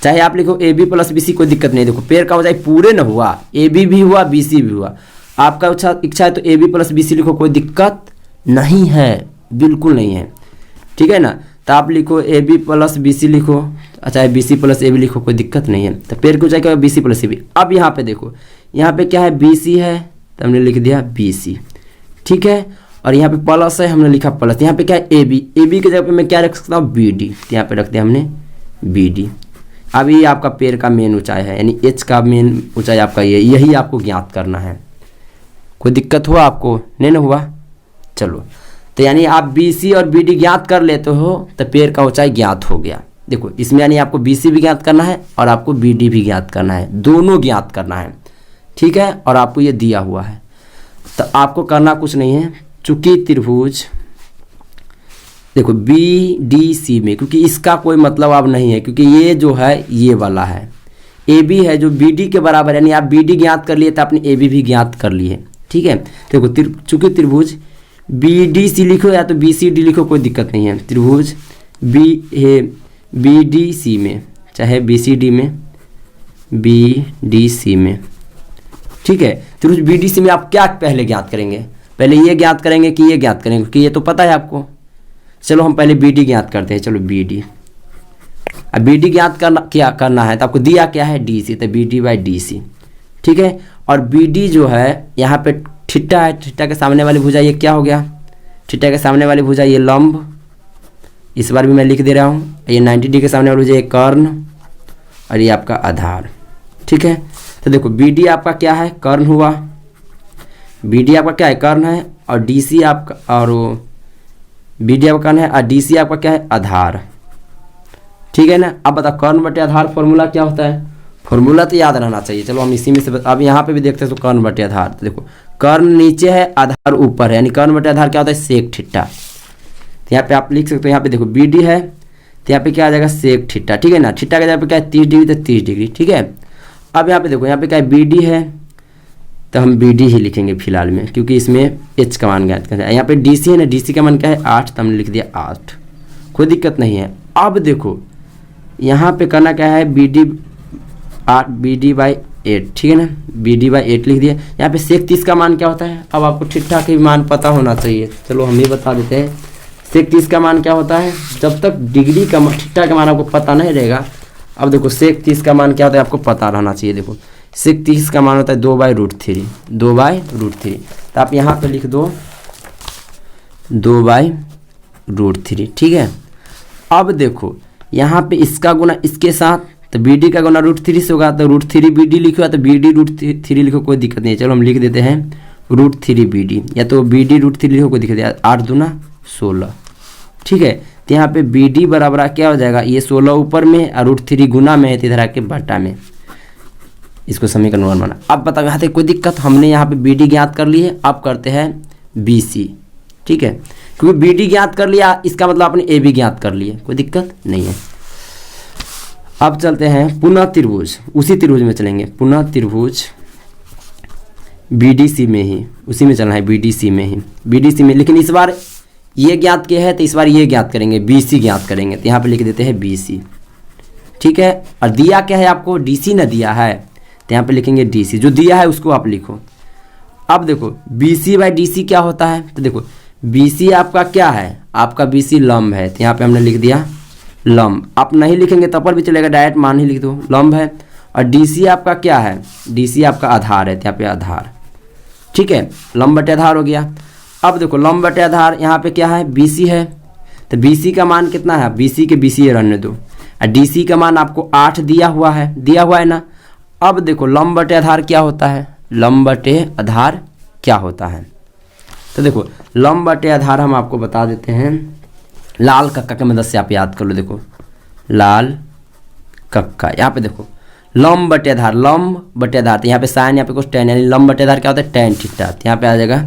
चाहे आप लिखो A B plus B C, कोई दिक्कत नहीं। देखो पेड़ का ऊंचाई पूरे न हुआ, ए बी भी हुआ बी सी भी हुआ, आपका इच्छा है तो A B plus B C लिखो, कोई दिक्कत नहीं है, बिल्कुल नहीं है, ठीक है ना। तो आप लिखो A B plus B C लिखो, अच्छा B C plus A B लिखो, कोई दिक्कत नहीं है। तो पेड़ की ऊंचाई क्या है B C plus A B. अब यहाँ पे देखो यहाँ पे क्या है बी सी है, तो हमने लिख दिया बी सी, ठीक है। और यहाँ पे प्लस है, हमने लिखा प्लस। यहाँ पे क्या है ए बी के जगह पे मैं क्या रख सकता हूँ बी डी, तो यहाँ पे रख दिया हमने बी डी। अब ये आपका पेड़ का मेन ऊंचाई है, यानी एच का मेन ऊंचाई आपका ये, यही आपको ज्ञात करना है। कोई दिक्कत हुआ आपको, नहीं ना हुआ, चलो। तो यानी आप बी सी और बी डी ज्ञात कर लेते हो तो पेड़ का ऊंचाई ज्ञात हो गया। देखो इसमें यानी आपको बी सी भी ज्ञात करना है और आपको बी डी भी ज्ञात करना है, दोनों ज्ञात करना है, ठीक है। और आपको ये दिया हुआ है, तो आपको करना कुछ नहीं है, चूंकि त्रिभुज देखो बी डी सी में, क्योंकि इसका कोई मतलब अब नहीं है, क्योंकि ये जो है ये वाला है ए बी है जो बी डी के बराबर, यानी आप बी डी ज्ञात कर लिए तो आपने ए बी भी ज्ञात कर लिए, ठीक है। देखो चूंकि त्रिभुज बी डी सी लिखो या तो बी सी डी लिखो, कोई दिक्कत नहीं है। त्रिभुज बी डी सी में, चाहे बी सी डी में, बी डी सी में, ठीक है। त्रिभुज बी डी सी में आप क्या पहले ज्ञात करेंगे, पहले ये ज्ञात करेंगे कि ये ज्ञात करेंगे, क्योंकि ये तो पता है आपको। चलो हम पहले बी डी ज्ञात करते हैं, चलो बी डी। अब बी डी ज्ञात करना है तो आपको दिया क्या है डी सी, तो B D by D C, ठीक है। और बी डी जो है यहाँ पे ठिट्टा है, ठिट्टा के सामने वाली भुजा ये क्या हो गया, ठिट्टा के सामने वाली भुजा ये लंब, इस बार भी मैं लिख दे रहा हूँ, ये 90 डिग्री के सामने वाली भुजा ये कर्ण, और ये आपका आधार, ठीक है। तो देखो बी डी आपका क्या है कर्ण हुआ, बी डी आपका क्या है कर्ण है, और डी सी आपका, और बी डी आपका कर्ण है और डी सी आपका क्या है आधार, ठीक है ना। अब बताओ कर्ण बटे आधार फॉर्मूला क्या होता है, फॉर्मूला तो याद रहना चाहिए। चलो हम इसी में से अब यहाँ पे भी देखते हैं, तो कर्ण बटे आधार, तो देखो कर्ण नीचे है आधार ऊपर है, यानी कर्ण बटे आधार क्या होता है सेक ठिट्टा। तो यहाँ पे आप लिख सकते हो, यहाँ पे देखो बी डी है तो यहाँ पे क्या आ जाएगा सेक ठिट्टा, ठीक है ना। ठिट्टा के जगह पे क्या है 30 डिग्री, तो 30 डिग्री, ठीक है। अब यहाँ पे देखो यहाँ पे क्या है बी डी है, तो हम बी डी ही लिखेंगे फिलहाल में, क्योंकि इसमें एच का मान ज्ञात करना है। यहाँ पे डी सी है ना, डी सी का मान क्या है 8, तो हमने लिख दिया 8, कोई दिक्कत नहीं है। अब देखो यहाँ पे करना क्या है B D 8 B D by 8, ठीक है ना, बी डी बाई 8 लिख दिया। यहाँ पे सेक 30 का मान क्या होता है, अब आपको ठिट्ठा के मान पता होना चाहिए, चलो हम ही बता देते हैं। सेक 30 का मान क्या होता है, जब तक डिग्री का ठिट्ठा का मान आपको पता नहीं रहेगा। अब देखो सेक 30 का मान क्या होता है आपको पता रहना चाहिए। देखो सेक 30 का मान होता है 2/√3, 2/√3, तो आप यहाँ पे लिख दो 2/√3, ठीक है। अब देखो यहाँ पे इसका गुना इसके साथ, तो बी डी का गुना √3 से होगा, तो √3 बी डी लिखो या तो बी डी √3 लिखो, कोई दिक्कत नहीं है। चलो हम लिख देते हैं √3 बी डी, या तो बी डी √3 लिखो, कोई दिक्कत नहीं, 8 दूना 16, ठीक है। तो यहाँ पे बी डी बराबर क्या हो जाएगा, ये 16 ऊपर में और √3 गुना में है, तो इधर आके बटा में, इसको समीकरण 1 माना। अब बताओ यहाँ तक कोई दिक्कत, हमने यहाँ पे बी डी ज्ञात कर ली है, अब करते हैं बी सी, ठीक है। क्योंकि बी डी ज्ञात कर लिया इसका मतलब आपने ए बी ज्ञात कर लिए, कोई दिक्कत नहीं है। अब चलते हैं पुनः त्रिभुज, उसी त्रिभुज में चलेंगे, पुनः त्रिभुज बी डी सी में ही, उसी में चलना है बी डी सी में ही, बी डी सी में। लेकिन इस बार ये ज्ञात किया है तो इस बार ये ज्ञात करेंगे, बी सी ज्ञात करेंगे, तो यहाँ पे लिख देते हैं बी सी, ठीक है। और दिया क्या है आपको, डी सी ना दिया है, तो यहाँ पे लिखेंगे डी सी, जो दिया है उसको आप लिखो। अब देखो B C by D C क्या होता है, तो देखो BC आपका क्या है, आपका BC लंब है, तो यहाँ पे हमने लिख दिया लंब। आप नहीं लिखेंगे तब पर भी चलेगा, डायरेक्ट मान ही लिख दो, लंब है। और DC आपका क्या है, DC आपका आधार है, तो यहाँ पे आधार, ठीक है, लंब बटे आधार हो गया। अब देखो लंब बटे आधार यहाँ पे क्या है, BC है, तो BC का मान कितना है, BC के BC रहने दो, और DC का मान आपको 8 दिया हुआ है ना। अब देखो लंब बटे आधार क्या होता है, लंब बटे आधार क्या होता है, तो देखो लंब बटे आधार हम आपको बता देते हैं, लाल कक्का की मदद से आप याद कर लो। देखो लाल कक्का, यहाँ पे देखो लंब बटे आधार, लंब बटे आधार, तो यहाँ पे साइन, यहाँ पे कुछ टेन, यानी लंब बटे आधार क्या होता है, टेन थीटा, तो यहाँ पे आ जाएगा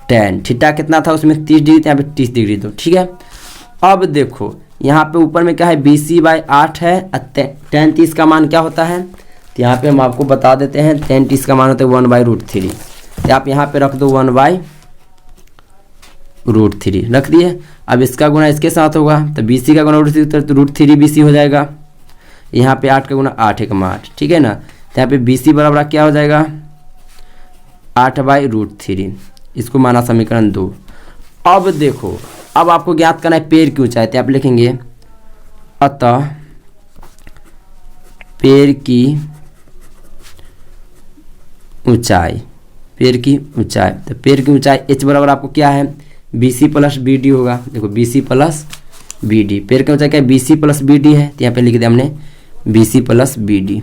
टेन थीटा कितना था उसमें 30 डिग्री, तो यहाँ पे 30 डिग्री दो, ठीक है। अब देखो यहाँ पे ऊपर में क्या है, BC/8 है, टेन 30 का मान क्या होता है, तो यहाँ पे हम आपको बता देते हैं, टेन 30 का मान होता है 1/√3, तो आप यहाँ पे रख दो 1/√3 रख दिए। अब इसका गुना इसके साथ होगा, तो BC का गुना √3 तो √3 BC हो जाएगा, यहाँ पे 8 का गुना 8 1 8, ठीक है ना। तो यहाँ पे BC बराबर क्या हो जाएगा 8/√3, इसको माना समीकरण 2। अब देखो अब आपको ज्ञात करना है पेड़ की ऊंचाई, तो आप लिखेंगे अतः पेड़ की ऊंचाई, पेड़ की ऊंचाई, तो पेड़ की ऊंचाई H बराबर आपको क्या है, BC + BD होगा। देखो BC + BD, पेड़ की ऊंचाई क्या है, BC + BD है, तो यहाँ पे लिख दिया हमने BC + BD।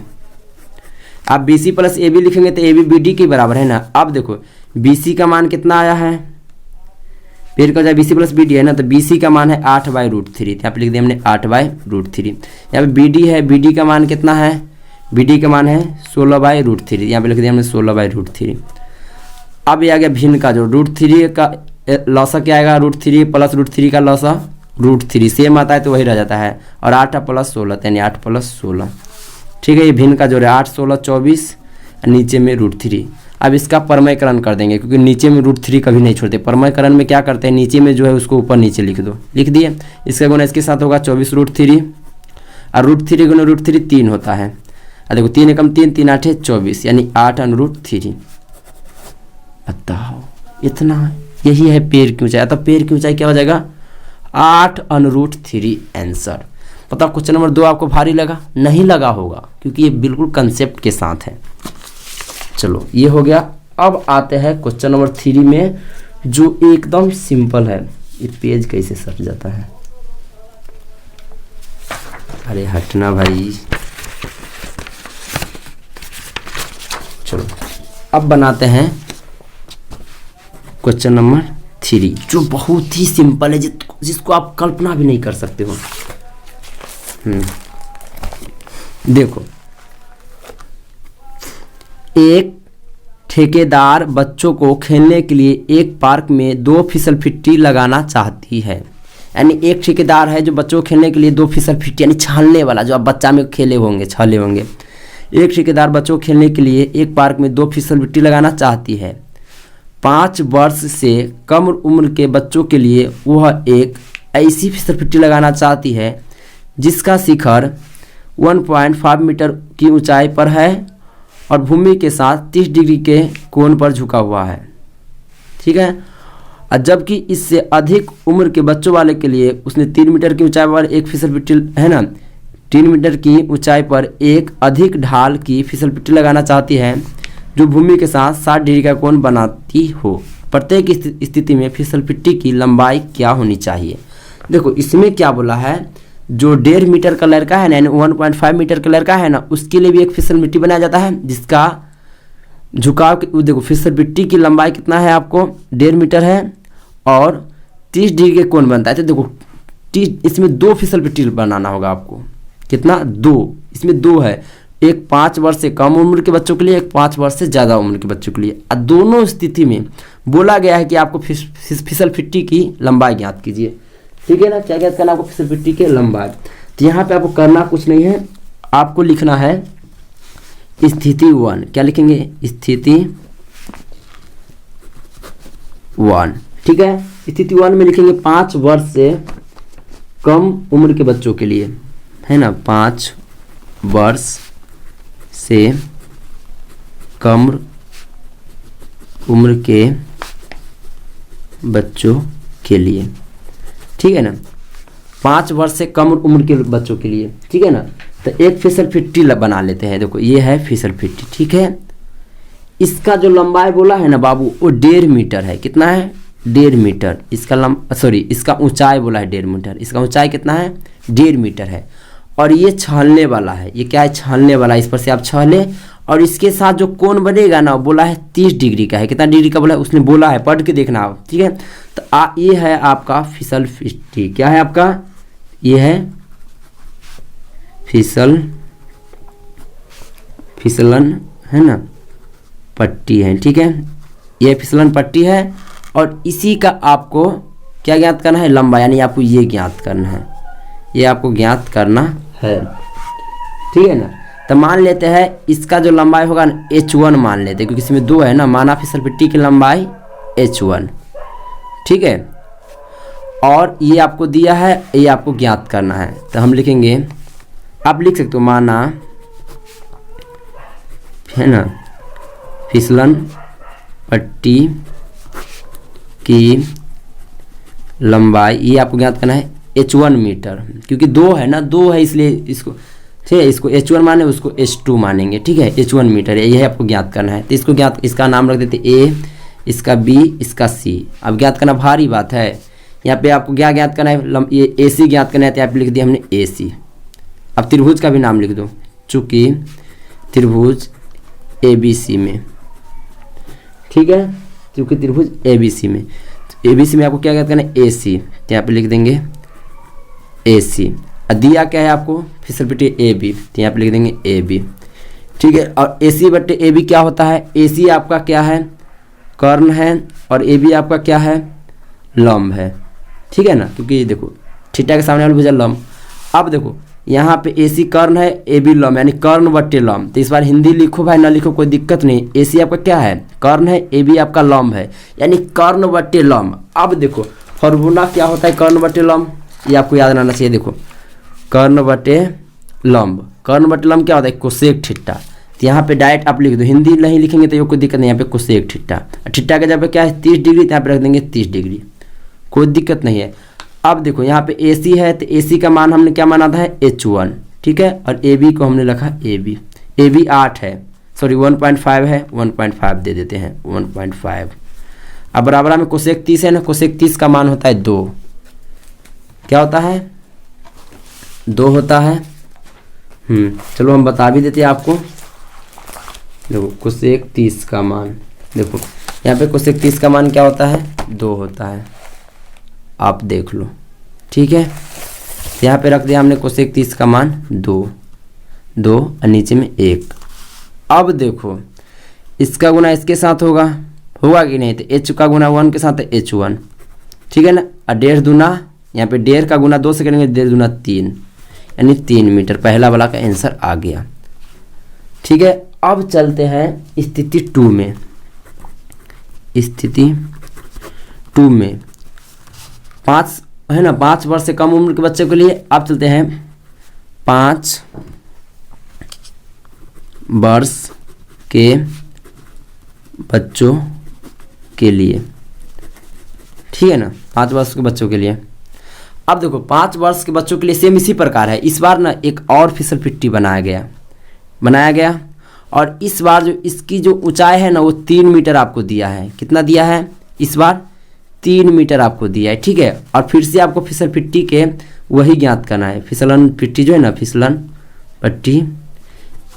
आप BC + AB लिखेंगे तो AB BD के बराबर है ना। अब देखो BC का मान कितना आया है, पेड़ का BC + BD है ना, तो BC का मान है 8/√3, यहाँ पे लिख दिया हमने 8/√3। यहाँ पे BD है, BD का मान कितना है, BD का मान है 16/√3, यहाँ पे लिख दिया हमने 16/√3। अब ये आ गया भिन्न का जो √3 का लौसा क्या आएगा, √3 + √3 का लौसा √3 सेम आता है तो वही रह जाता है, और 8 + 16 यानी 8 + 16, ठीक है। ये भिन्न का जोड़ है 8 16 24, नीचे में √3। अब इसका परमयकरण कर देंगे, क्योंकि नीचे में √3 कभी नहीं छोड़ते। परमयकरण में क्या करते हैं, नीचे में जो है उसको ऊपर नीचे लिख दो, लिख दिए। इसका गुना इसके साथ होगा 24√3, और √3 गुना √3 3 होता है, और देखो 3 एकम 3 3 8 24, यानी 8/√3। बताओ इतना, यही है पेड़ की ऊंचाई। तो पेड़ की ऊंचाई क्या हो जाएगा 8/√3 आंसर। पता क्वेश्चन नंबर 2 आपको भारी लगा, नहीं लगा होगा क्योंकि ये बिल्कुल कंसेप्ट के साथ है। चलो ये हो गया। अब आते हैं क्वेश्चन नंबर 3 में, जो एकदम सिंपल है। ये पेज कैसे सट जाता है, अरे हटना भाई। चलो अब बनाते हैं क्वेश्चन नंबर 3, जो बहुत ही सिंपल है, जिसको आप कल्पना भी नहीं कर सकते हो। देखो, एक ठेकेदार बच्चों को खेलने के लिए एक पार्क में 2 फिसल फिट्टी लगाना चाहती है। यानी एक ठेकेदार है जो बच्चों को खेलने के लिए 2 फिसल फिट्टी, यानी छालने वाला, जो आप बच्चा में खेले होंगे, छाले होंगे। एक ठेकेदार बच्चों को खेलने के लिए एक पार्क में 2 फिसल फिट्टी लगाना चाहती है। 5 वर्ष से कम उम्र के बच्चों के लिए वह एक ऐसी फिसल फिट्टी लगाना चाहती है जिसका शिखर 1.5 मीटर की ऊंचाई पर है और भूमि के साथ 30 डिग्री के कोण पर झुका हुआ है, ठीक है। और जबकि इससे अधिक उम्र के बच्चों वाले के लिए उसने 3 मीटर की ऊंचाई पर एक फिसल पिट्टी, है ना, 3 मीटर की ऊंचाई पर एक अधिक ढाल की फिसल पिट्टी लगाना चाहती है जो भूमि के साथ 60 डिग्री का कोण बनाती हो। प्रत्येक स्थिति में फिसल पिट्टी की लंबाई क्या होनी चाहिए। देखो इसमें क्या बोला है, जो 1.5 मीटर का लड़का है ना, यानी 1.5 मीटर का लड़का है ना, उसके लिए भी एक फिसल मिट्टी बनाया जाता है जिसका झुकाव, देखो फिसल पिट्टी की लंबाई कितना है आपको 1.5 मीटर है और 30 डिग्री के कोण बनता है। तो देखो इसमें 2 फिसल पिट्टी बनाना होगा आपको, कितना 2, इसमें 2 है, एक 5 वर्ष से कम उम्र के बच्चों के लिए, एक 5 वर्ष से ज़्यादा उम्र के बच्चों के लिए। और दोनों स्थिति में बोला गया है कि आपको फिसल पिट्टी की लंबाई ज्ञात कीजिए, ठीक है ना। क्या ज्ञात करना आपको, फिसल पिट्टी की लंबाई। तो यहाँ पे आपको करना कुछ नहीं है, आपको लिखना है स्थिति 1। क्या लिखेंगे, स्थिति 1, ठीक है। स्थिति 1 में लिखेंगे 5 वर्ष से कम उम्र के बच्चों के लिए, है ना, 5 वर्ष से कम उम्र के बच्चों के लिए, ठीक है ना, 5 वर्ष से कम उम्र के बच्चों के लिए, ठीक है ना। तो एक फिसल पट्टी बना लेते हैं। देखो ये है फिसल पट्टी, ठीक है। इसका जो लंबाई बोला है ना बाबू वो 1.5 मीटर है। कितना है? 1.5 मीटर। इसका ऊंचाई बोला है 1.5 मीटर। इसका ऊंचाई कितना है? 1.5 मीटर है। और ये छलने वाला है। ये क्या है? छलने वाला। इस पर से आप छले और इसके साथ जो कोण बनेगा ना बोला है 30 डिग्री का है। कितना डिग्री का बोला है? उसने बोला है, पढ़ के देखना आप, ठीक है। तो ये है आपका फिसल पट्टी। क्या है आपका? ये है फिसलन है ना, पट्टी है, ठीक है। ये फिसलन पट्टी है और इसी का आपको क्या ज्ञात करना है? लंबा, यानी आपको ये ज्ञात करना है। ये आपको ज्ञात करना है, ठीक है ना। तो मान लेते हैं इसका जो लंबाई होगा ना H1 मान लेते हैं, क्योंकि इसमें 2 है ना। माना फिसल पट्टी की लंबाई H1, ठीक है। और ये आपको दिया है, ये आपको ज्ञात करना है। तो हम लिखेंगे, आप लिख सकते हो माना है ना फिसलन पट्टी की लंबाई, ये आपको ज्ञात करना है H1 मीटर, क्योंकि 2 है ना, 2 है इसलिए इसको, ठीक है, इसको H1 माने, उसको H2 मानेंगे, ठीक है। H1 मीटर है, यह आपको ज्ञात करना है। तो इसको ज्ञात, इसका नाम रख देते A, इसका B, इसका C। अब ज्ञात करना भारी बात है। यहाँ पे आपको क्या ज्ञात करना है? ये AC ज्ञात करना है। तो यहाँ पे लिख दिया हमने AC। अब त्रिभुज का भी नाम लिख दो, चूँकि त्रिभुज ABC में, ठीक है, क्योंकि त्रिभुज ABC में, तो ABC में आपको क्या ज्ञात करना है? AC। तो यहाँ पे लिख देंगे AC। दिया क्या है आपको? फिसल पट्टी AB। तो यहाँ पे लिख देंगे AB, ठीक है। और AC बट्टे AB क्या होता है? AC आपका क्या है? कर्ण है। और AB आपका क्या है? लंब है, ठीक है ना, क्योंकि देखो थीटा के सामने वाला भुजा लंब। अब देखो यहाँ पे AC कर्ण है, AB लंब, यानी कर्ण बट्टे लंब। तो इस बार हिंदी लिखो भाई, ना लिखो कोई दिक्कत नहीं। AC आपका क्या है? कर्ण है। AB आपका लंब है, यानी कर्ण बट्टे लंब। अब देखो फॉर्मूला क्या होता है कर्ण बट्टे लंब, ये आपको याद रहना चाहिए। देखो कर्ण बटे लंब, कर्ण बटे लंब क्या होता है? Cosec theta. तो यहाँ पे डायरेक्ट आप लिख दो, हिंदी नहीं लिखेंगे तो ये कोई दिक्कत नहीं। यहाँ पे कोसेक थीटा, थीटा का जब क्या है 30 डिग्री, तो यहाँ पे रख देंगे 30 डिग्री, कोई दिक्कत नहीं है। अब देखो यहाँ पे AC है, तो AC का मान हमने क्या माना था? H1, ठीक है। और AB को हमने रखा AB। AB 8 है, सॉरी 1.5 है, 1.5 दे देते हैं, 1.5। अब बराबर में कोसेक 30 है ना, कोसेक 30 का मान होता है 2। क्या होता है? 2 होता है। चलो हम बता भी देते हैं आपको। देखो कोसेक 30 का मान, देखो यहाँ पे कोसेक 30 का मान क्या होता है? 2 होता है। आप देख लो, ठीक है। यहाँ पे रख दिया हमने कोसेक 30 का मान 2 और नीचे में 1। अब देखो इसका गुना इसके साथ होगा कि नहीं? तो H का गुना 1 के साथ है H1, ठीक है ना। और 1.5 दूना, यहाँ पे 1.5 का गुना 2 से करेंगे, 1.5 दूना 3, यानी 3 मीटर। पहला वाला का आंसर आ गया, ठीक है। अब चलते हैं स्थिति 2 में। स्थिति 2 में 5 है ना, 5 वर्ष से कम उम्र के बच्चे के लिए। अब चलते हैं 5 वर्ष के बच्चों के लिए, ठीक है ना, 5 वर्ष के बच्चों के लिए। अब देखो 5 वर्ष के बच्चों के लिए सेम इसी प्रकार है। इस बार ना एक और फिसल पट्टी बनाया गया और इस बार जो इसकी जो ऊंचाई है ना वो 3 मीटर आपको दिया है। कितना दिया है? इस बार 3 मीटर आपको दिया है, ठीक है। और फिर से आपको फिसल पट्टी के वही ज्ञात करना है। फिसलन पट्टी जो है ना, फिसलन पट्टी,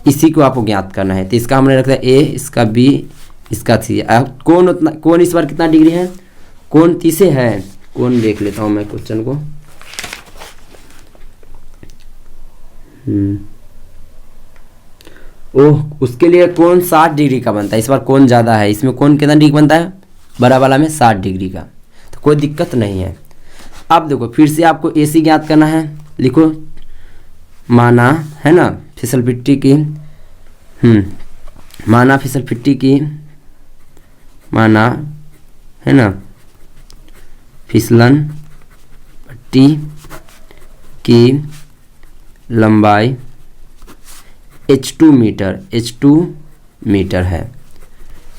इसी को आपको ज्ञात करना है। तो इसका हमने रखा है A, इसका B, इसका C। कौन इस बार कितना डिग्री है? कौन 30 है? कौन देख लेता हूँ मैं क्वेश्चन को। उसके लिए कौन 60 डिग्री का बनता है। इस बार कौन ज़्यादा है? इसमें कौन कितना डिग्री बनता है? बड़ा वाला में 60 डिग्री का, तो कोई दिक्कत नहीं है। अब देखो फिर से आपको AC ज्ञात करना है। लिखो माना है ना फिसल पट्टी की, माना फिसल पट्टी की, माना है ना फिसलन पट्टी की लंबाई H2 मीटर है,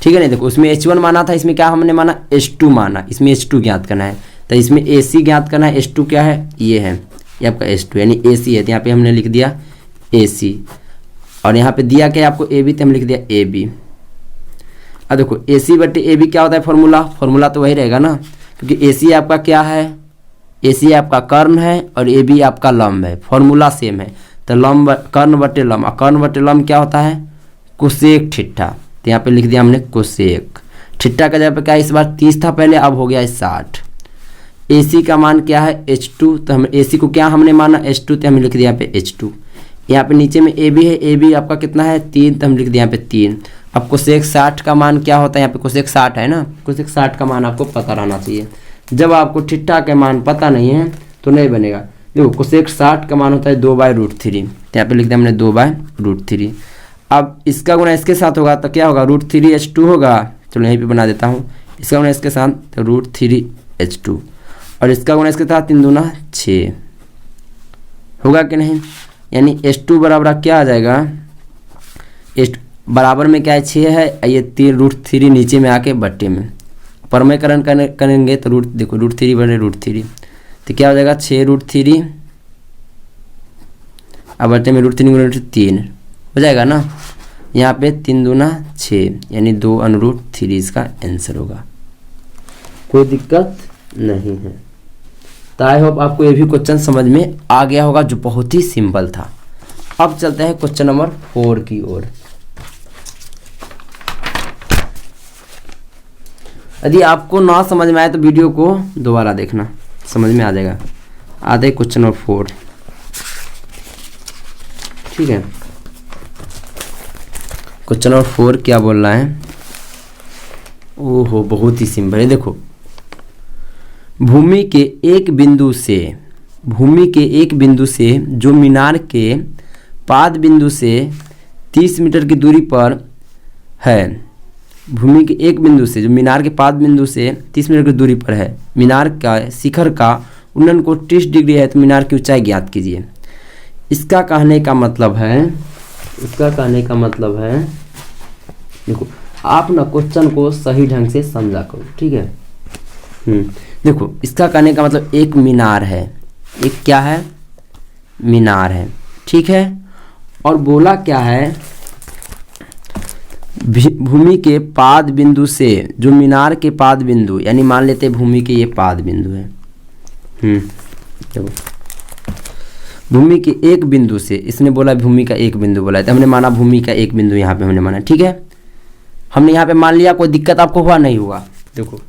ठीक है ना। देखो उसमें H1 माना था, इसमें क्या हमने माना H2 माना, इसमें H2 ज्ञात करना है, तो इसमें AC ज्ञात करना है। H2 क्या है, ये है, ये आपका H2 यानी AC है, तो यहाँ पे हमने लिख दिया AC। और यहाँ पे दिया क्या है आपको AB, तो हम लिख दिया AB। अब देखो AC बटे AB क्या होता है फॉर्मूला तो वही रहेगा ना, क्योंकि AC आपका क्या है, AC आपका कर्ण है और AB आपका लंब है, फॉर्मूला सेम है। तो लंब कर्ण बटे लंब, और कर्ण बटे लंब क्या होता है, कोसेक थीटा। तो यहाँ पे लिख दिया हमने कोसेक थीटा का जगह पे क्या, इस बार 30 था पहले, अब हो गया 60। AC का मान क्या है H2, तो हम AC को क्या हमने माना H2, तो हमने लिख दिया यहाँ पे H2। यहाँ पे नीचे में AB है, AB आपका कितना है 3, तो हम लिख दिया यहाँ पे 3। अब कोसेक 60 का मान क्या होता है, यहाँ पे कोसेक 60 है ना, कोसेक 60 का मान आपको पता रहना चाहिए। जब आपको थीटा के मान पता नहीं है तो नहीं बनेगा। देखो कोसेक 60 का मान होता है 2/√3, तो यहाँ पे लिख दिया हमने 2/√3। अब इसका गुणा इसके साथ होगा तो क्या होगा, √3H2 होगा। चलो यहीं पे बना देता हूँ, इसका गुणा इसके साथ तो √3H2, और इसका गुणा इसके साथ 3 दूना 6 होगा कि नहीं। यानी H2 बराबर क्या आ जाएगा, H बराबर में क्या है 6 है, ये 3√3 नीचे में आके बट्टे में परमेकरण करेंगे तो देखो √3 बटे √3, तो क्या हो जाएगा 6√3, अब बट्टे में √3 हो जाएगा ना। यहाँ पे 3 दूना 6 यानी 2/√3 इसका आंसर होगा। कोई दिक्कत नहीं है। तो आई होप आपको ये भी क्वेश्चन समझ में आ गया होगा, जो बहुत ही सिंपल था। अब चलते हैं क्वेश्चन नंबर 4 की ओर। यदि आपको ना समझ में आए तो वीडियो को दोबारा देखना, समझ में आ जाएगा। आते हैं क्वेश्चन नंबर 4, ठीक है। क्वेश्चन नंबर 4 क्या बोल रहा है, ओहो बहुत ही सिंपल है। देखो भूमि के एक बिंदु से जो मीनार के पाद बिंदु से 30 मीटर की दूरी पर है, भूमि के एक बिंदु से जो मीनार के पाद बिंदु से 30 मीटर की दूरी पर है, मीनार का शिखर का उन्नयन को 30 डिग्री है, तो मीनार की ऊंचाई ज्ञात कीजिए। इसका कहने का मतलब है देखो आप ना क्वेश्चन को सही ढंग से समझा करो, ठीक है। देखो इसका कहने का मतलब एक मीनार है, एक क्या है मीनार है, ठीक है। और बोला क्या है, भूमि के पाद बिंदु से जो मीनार के पाद बिंदु, यानी मान लेते हैं भूमि के ये पाद बिंदु है। देखो भूमि के एक बिंदु से, इसने बोला भूमि का एक बिंदु बोला है, तो हमने माना भूमि का एक बिंदु यहाँ पे हमने माना, ठीक है। हमने यहाँ पे मान लिया, कोई दिक्कत आपको हुआ नहीं हुआ। देखो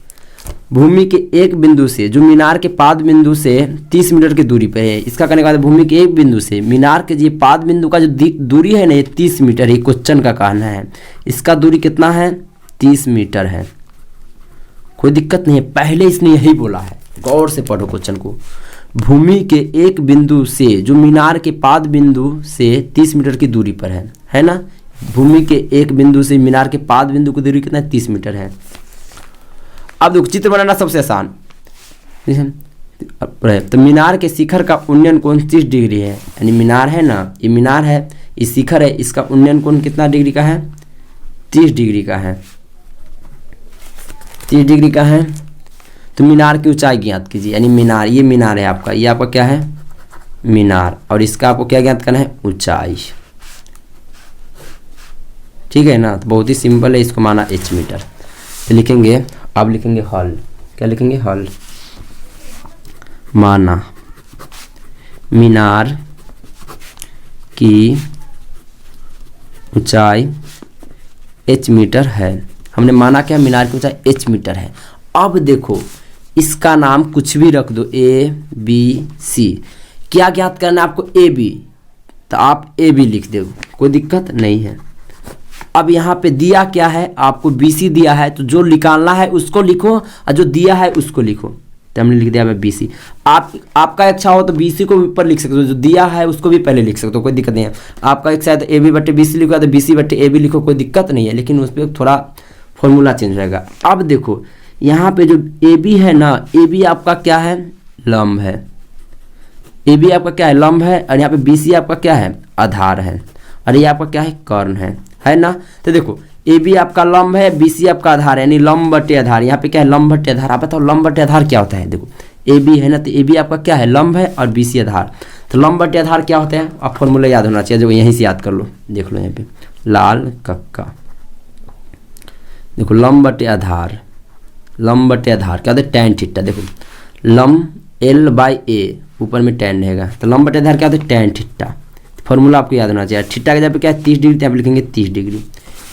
भूमि के एक बिंदु से जो मीनार के पाद बिंदु से 30 मीटर की दूरी पे है, इसका कहने का मतलब भूमि के एक बिंदु से मीनार के ये पाद बिंदु का जो दूरी है ना, ये 30 मीटर है। क्वेश्चन का कहना है इसका दूरी कितना है 30 मीटर है। कोई दिक्कत नहीं है, पहले इसने यही बोला है, गौर से पढ़ो क्वेश्चन को। भूमि के एक बिंदु से जो मीनार के पाद बिंदु से 30 मीटर की दूरी पर है ना। भूमि के एक बिंदु से मीनार के पाद बिंदु की दूरी कितना 30 मीटर है। अब देखो चित्र बनाना सबसे आसान, तो मीनार के शिखर का उन्नयन कोण 30 डिग्री है, यानी मीनार है ना, ये मीनार है, ये शिखर है, इसका उन्नयन कोण कितना डिग्री का है 30 डिग्री का है, 30 डिग्री का है। तो मीनार की ऊंचाई ज्ञात कीजिए, यानी मीनार, ये मीनार है आपका, ये आपका क्या है मीनार, और इसका आपको क्या ज्ञात करना है ऊंचाई, ठीक है ना। तो बहुत ही सिंपल है, इसको माना h मीटर। तो लिखेंगे, अब लिखेंगे हल, क्या लिखेंगे हल, माना मीनार की ऊंचाई h मीटर है। हमने माना क्या मीनार की ऊंचाई h मीटर है। अब देखो इसका नाम कुछ भी रख दो, ABC। क्या ज्ञात करना है आपको AB, तो आप AB लिख दो, कोई दिक्कत नहीं है। अब यहाँ पे दिया क्या है आपको BC दिया है, तो जो निकालना है उसको लिखो और जो दिया है उसको लिखो। तो हमने लिख दिया BC। आपका इच्छा हो तो BC को भी ऊपर लिख सकते हो, जो दिया है उसको भी पहले लिख सकते हो, कोई दिक्कत नहीं है। आपका इच्छा है तो AB बटे BC लिखो, तो BC बटे AB लिखो, कोई दिक्कत नहीं है, लेकिन उस पर थोड़ा फॉर्मूला चेंज रहेगा। अब देखो यहाँ पे जो AB है ना, AB आपका क्या है लंब है, AB आपका क्या है लंब है, और यहाँ पे BC आपका क्या है आधार है, और ये आपका क्या है कर्ण है ना। तो देखो ए बी आपका लंब है, बी सी आपका आधार है, यानी लंब बटे आधार। यहाँ पे क्या है, लंब बटे आधार। आप बताओ लंब बटे आधार क्या होता है। देखो ए बी है ना, तो ए बी आपका क्या है, लंब है, और बी सी आधार। तो लंब बटे आधार क्या होता है, आप फॉर्मूला याद होना चाहिए। देखो यहीं से याद कर लो, देख लो यहाँ पे लाल कक्का। देखो लंब बटे आधार, लंब बटे आधार क्या होता है, टैन थीटा। देखो लंब एल बाई ए, ऊपर में टैन रहेगा, तो लंब बटे आधार क्या होता है, टैन थीटा। फॉर्मूला आपको याद होना चाहिए। थीटा के जगह पे क्या है 30 डिग्री, तो यहाँ पे लिखेंगे 30 डिग्री।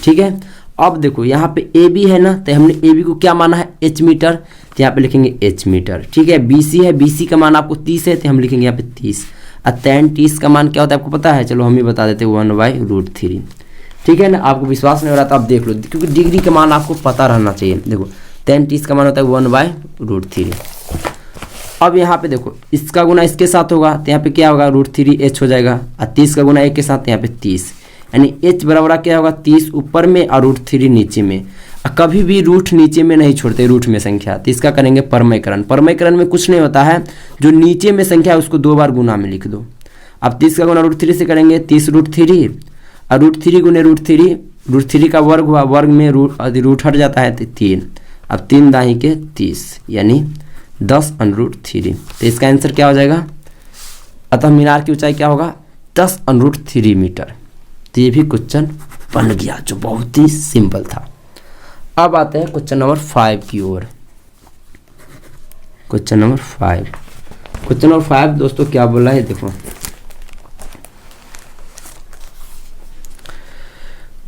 ठीक है, अब देखो यहाँ पे ए बी है ना, तो हमने ए बी को क्या माना है, एच मीटर, तो यहाँ पे लिखेंगे एच मीटर। ठीक है, बी सी है, बी सी का मान आपको 30 है, तो हम लिखेंगे यहाँ पे 30। और tan 30 का मान क्या होता है आपको पता है, चलो हम ही बता देते हैं 1/√3। ठीक है ना, आपको विश्वास नहीं हो रहा तो आप देख लो, क्योंकि डिग्री का मान आपको पता रहना चाहिए। देखो tan 30 का मान होता है 1/√3। अब यहाँ पे देखो इसका गुना इसके साथ होगा, तो यहाँ पे क्या होगा, √3h हो जाएगा, और 30 का गुना एक के साथ, यहाँ पे 30, यानी h बराबर क्या होगा, 30 ऊपर में और √3 नीचे में। कभी भी रूट नीचे में नहीं छोड़ते, रूट में संख्या, तो इसका करेंगे परमयकरण। परमयकरण में कुछ नहीं होता है, जो नीचे में संख्या है उसको 2 बार गुना में लिख दो। अब 30 का गुना √3 से करेंगे, 30√3, और √3 गुने √3 का वर्ग हुआ, वर्ग में रूट हट जाता है तो 3। अब 3 दाही के 30, यानी 10√3। तो इसका आंसर क्या हो जाएगा, अतः मीनार की ऊंचाई क्या होगा, 10√3 मीटर। तो ये भी क्वेश्चन बन गया, जो बहुत ही सिंपल था। अब आते हैं क्वेश्चन नंबर 5 की ओर। क्वेश्चन नंबर 5, क्वेश्चन नंबर 5 दोस्तों क्या बोला है, देखो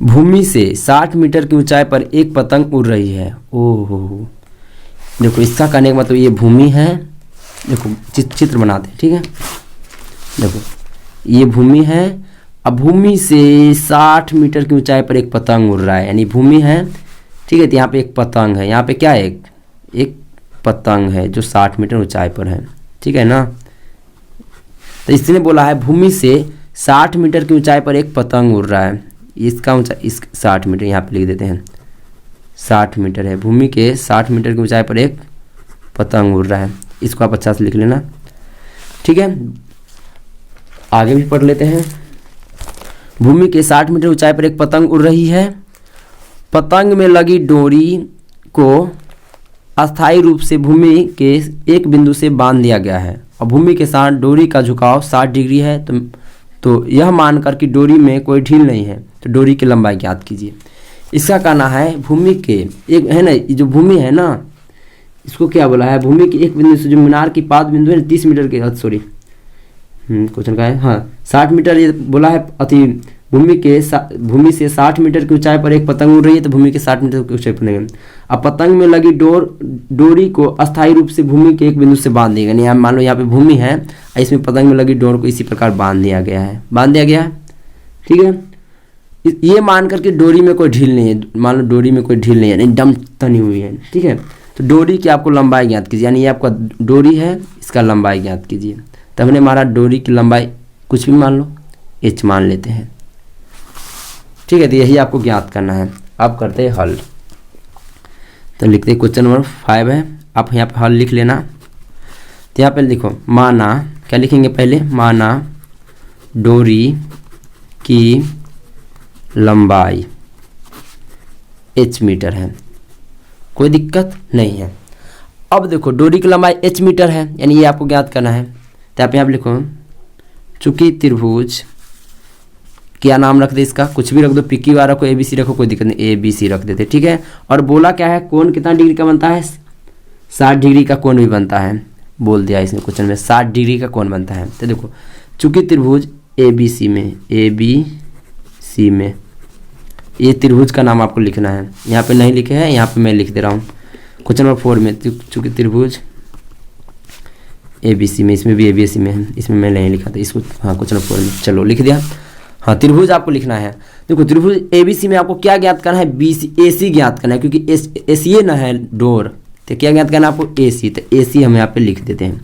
भूमि से 60 मीटर की ऊंचाई पर एक पतंग उड़ रही है। ओहो, देखो इसका कहने का मतलब ये भूमि है। देखो चित्र बनाते हैं, ठीक है। देखो ये भूमि है, अब भूमि से 60 मीटर की ऊंचाई पर एक पतंग उड़ रहा है, यानी भूमि है, ठीक है। तो यहाँ पे एक पतंग है, यहाँ पे क्या है, एक पतंग है जो 60 मीटर ऊंचाई पर है, ठीक है ना। तो इसने बोला है भूमि से 60 मीटर की ऊंचाई पर एक पतंग उड़ रहा है। इसका ऊंचाई 60 मीटर, यहाँ पे लिख देते हैं 60 मीटर है। भूमि के 60 मीटर की ऊंचाई पर एक पतंग उड़ रहा है, इसको आप अच्छा से लिख लेना, ठीक है। आगे भी पढ़ लेते हैं। भूमि के 60 मीटर ऊंचाई पर एक पतंग उड़ रही है। पतंग में लगी डोरी को अस्थायी रूप से भूमि के एक बिंदु से बांध दिया गया है, और भूमि के साथ डोरी का झुकाव 60 डिग्री है। तो यह मानकर कि डोरी में कोई ढील नहीं है, तो डोरी की लंबाई ज्ञात कीजिए। इसका कहना है भूमि के एक है ना, जो भूमि है ना, इसको क्या बोला है, भूमि के एक बिंदु से जो मीनार की पाद बिंदु है 30 मीटर के, सॉरी क्वेश्चन का है, हाँ 60 मीटर ये बोला है। अति भूमि से 60 मीटर की ऊंचाई पर एक पतंग उड़ रही है, तो भूमि के 60 मीटर की ऊंचाई पर नहीं। अब पतंग में लगी डोरी को अस्थायी रूप से भूमि के एक बिंदु से बांध दिया गया। मान लो यहाँ पे भूमि है, इसमें पतंग में लगी डोर को इसी प्रकार बांध दिया गया है, बांध दिया गया है, ठीक है। ये मान करके डोरी में कोई ढील नहीं है, मान लो डोरी में कोई ढील नहीं है, नहीं डम तनी हुई है, ठीक है। तो डोरी की आपको लंबाई ज्ञात कीजिए, यानी ये आपका डोरी है, इसका लंबाई ज्ञात कीजिए। तब हमने हमारा डोरी की लंबाई कुछ भी मान लो, h मान लेते हैं, ठीक है। तो यही आपको ज्ञात करना है। आप करते हैं हल, तो लिखते हैं क्वेश्चन नंबर 5 है, आप यहाँ पे हल लिख लेना। तो यहाँ पे लिखो माना, क्या लिखेंगे पहले, माना डोरी की लंबाई h मीटर है, कोई दिक्कत नहीं है। अब देखो डोरी की लंबाई h मीटर है, यानी ये आपको ज्ञात करना है। तो आप यहाँ पे लिखो चूंकि त्रिभुज, क्या नाम रख दे इसका, कुछ भी रख दो, PQ रखो, ABC रखो, कोई दिक्कत नहीं, ABC रख देते, ठीक है। और बोला क्या है, कोण कितना डिग्री का बनता है, 60 डिग्री का कोण भी बनता है, बोल दिया इसने क्वेश्चन में 60 डिग्री का कोण बनता है। तो देखो चूंकि त्रिभुज ABC में ये त्रिभुज का नाम आपको लिखना है, यहाँ पे नहीं लिखे हैं, यहाँ पे मैं लिख दे रहा हूँ क्वेश्चन नंबर 4 में। चूंकि त्रिभुज ABC में, इसमें भी ABC में है, इसमें मैं नहीं लिखा था इसको, हाँ क्वेश्चन नंबर 4 में, चलो लिख दिया। हाँ त्रिभुज आपको लिखना है। देखो त्रिभुज ABC में आपको क्या ज्ञात करना है, AC ज्ञात करना है, क्योंकि AC ना है डोर, तो क्या ज्ञात करना है आपको, AC। तो AC हम यहाँ पे लिख देते हैं।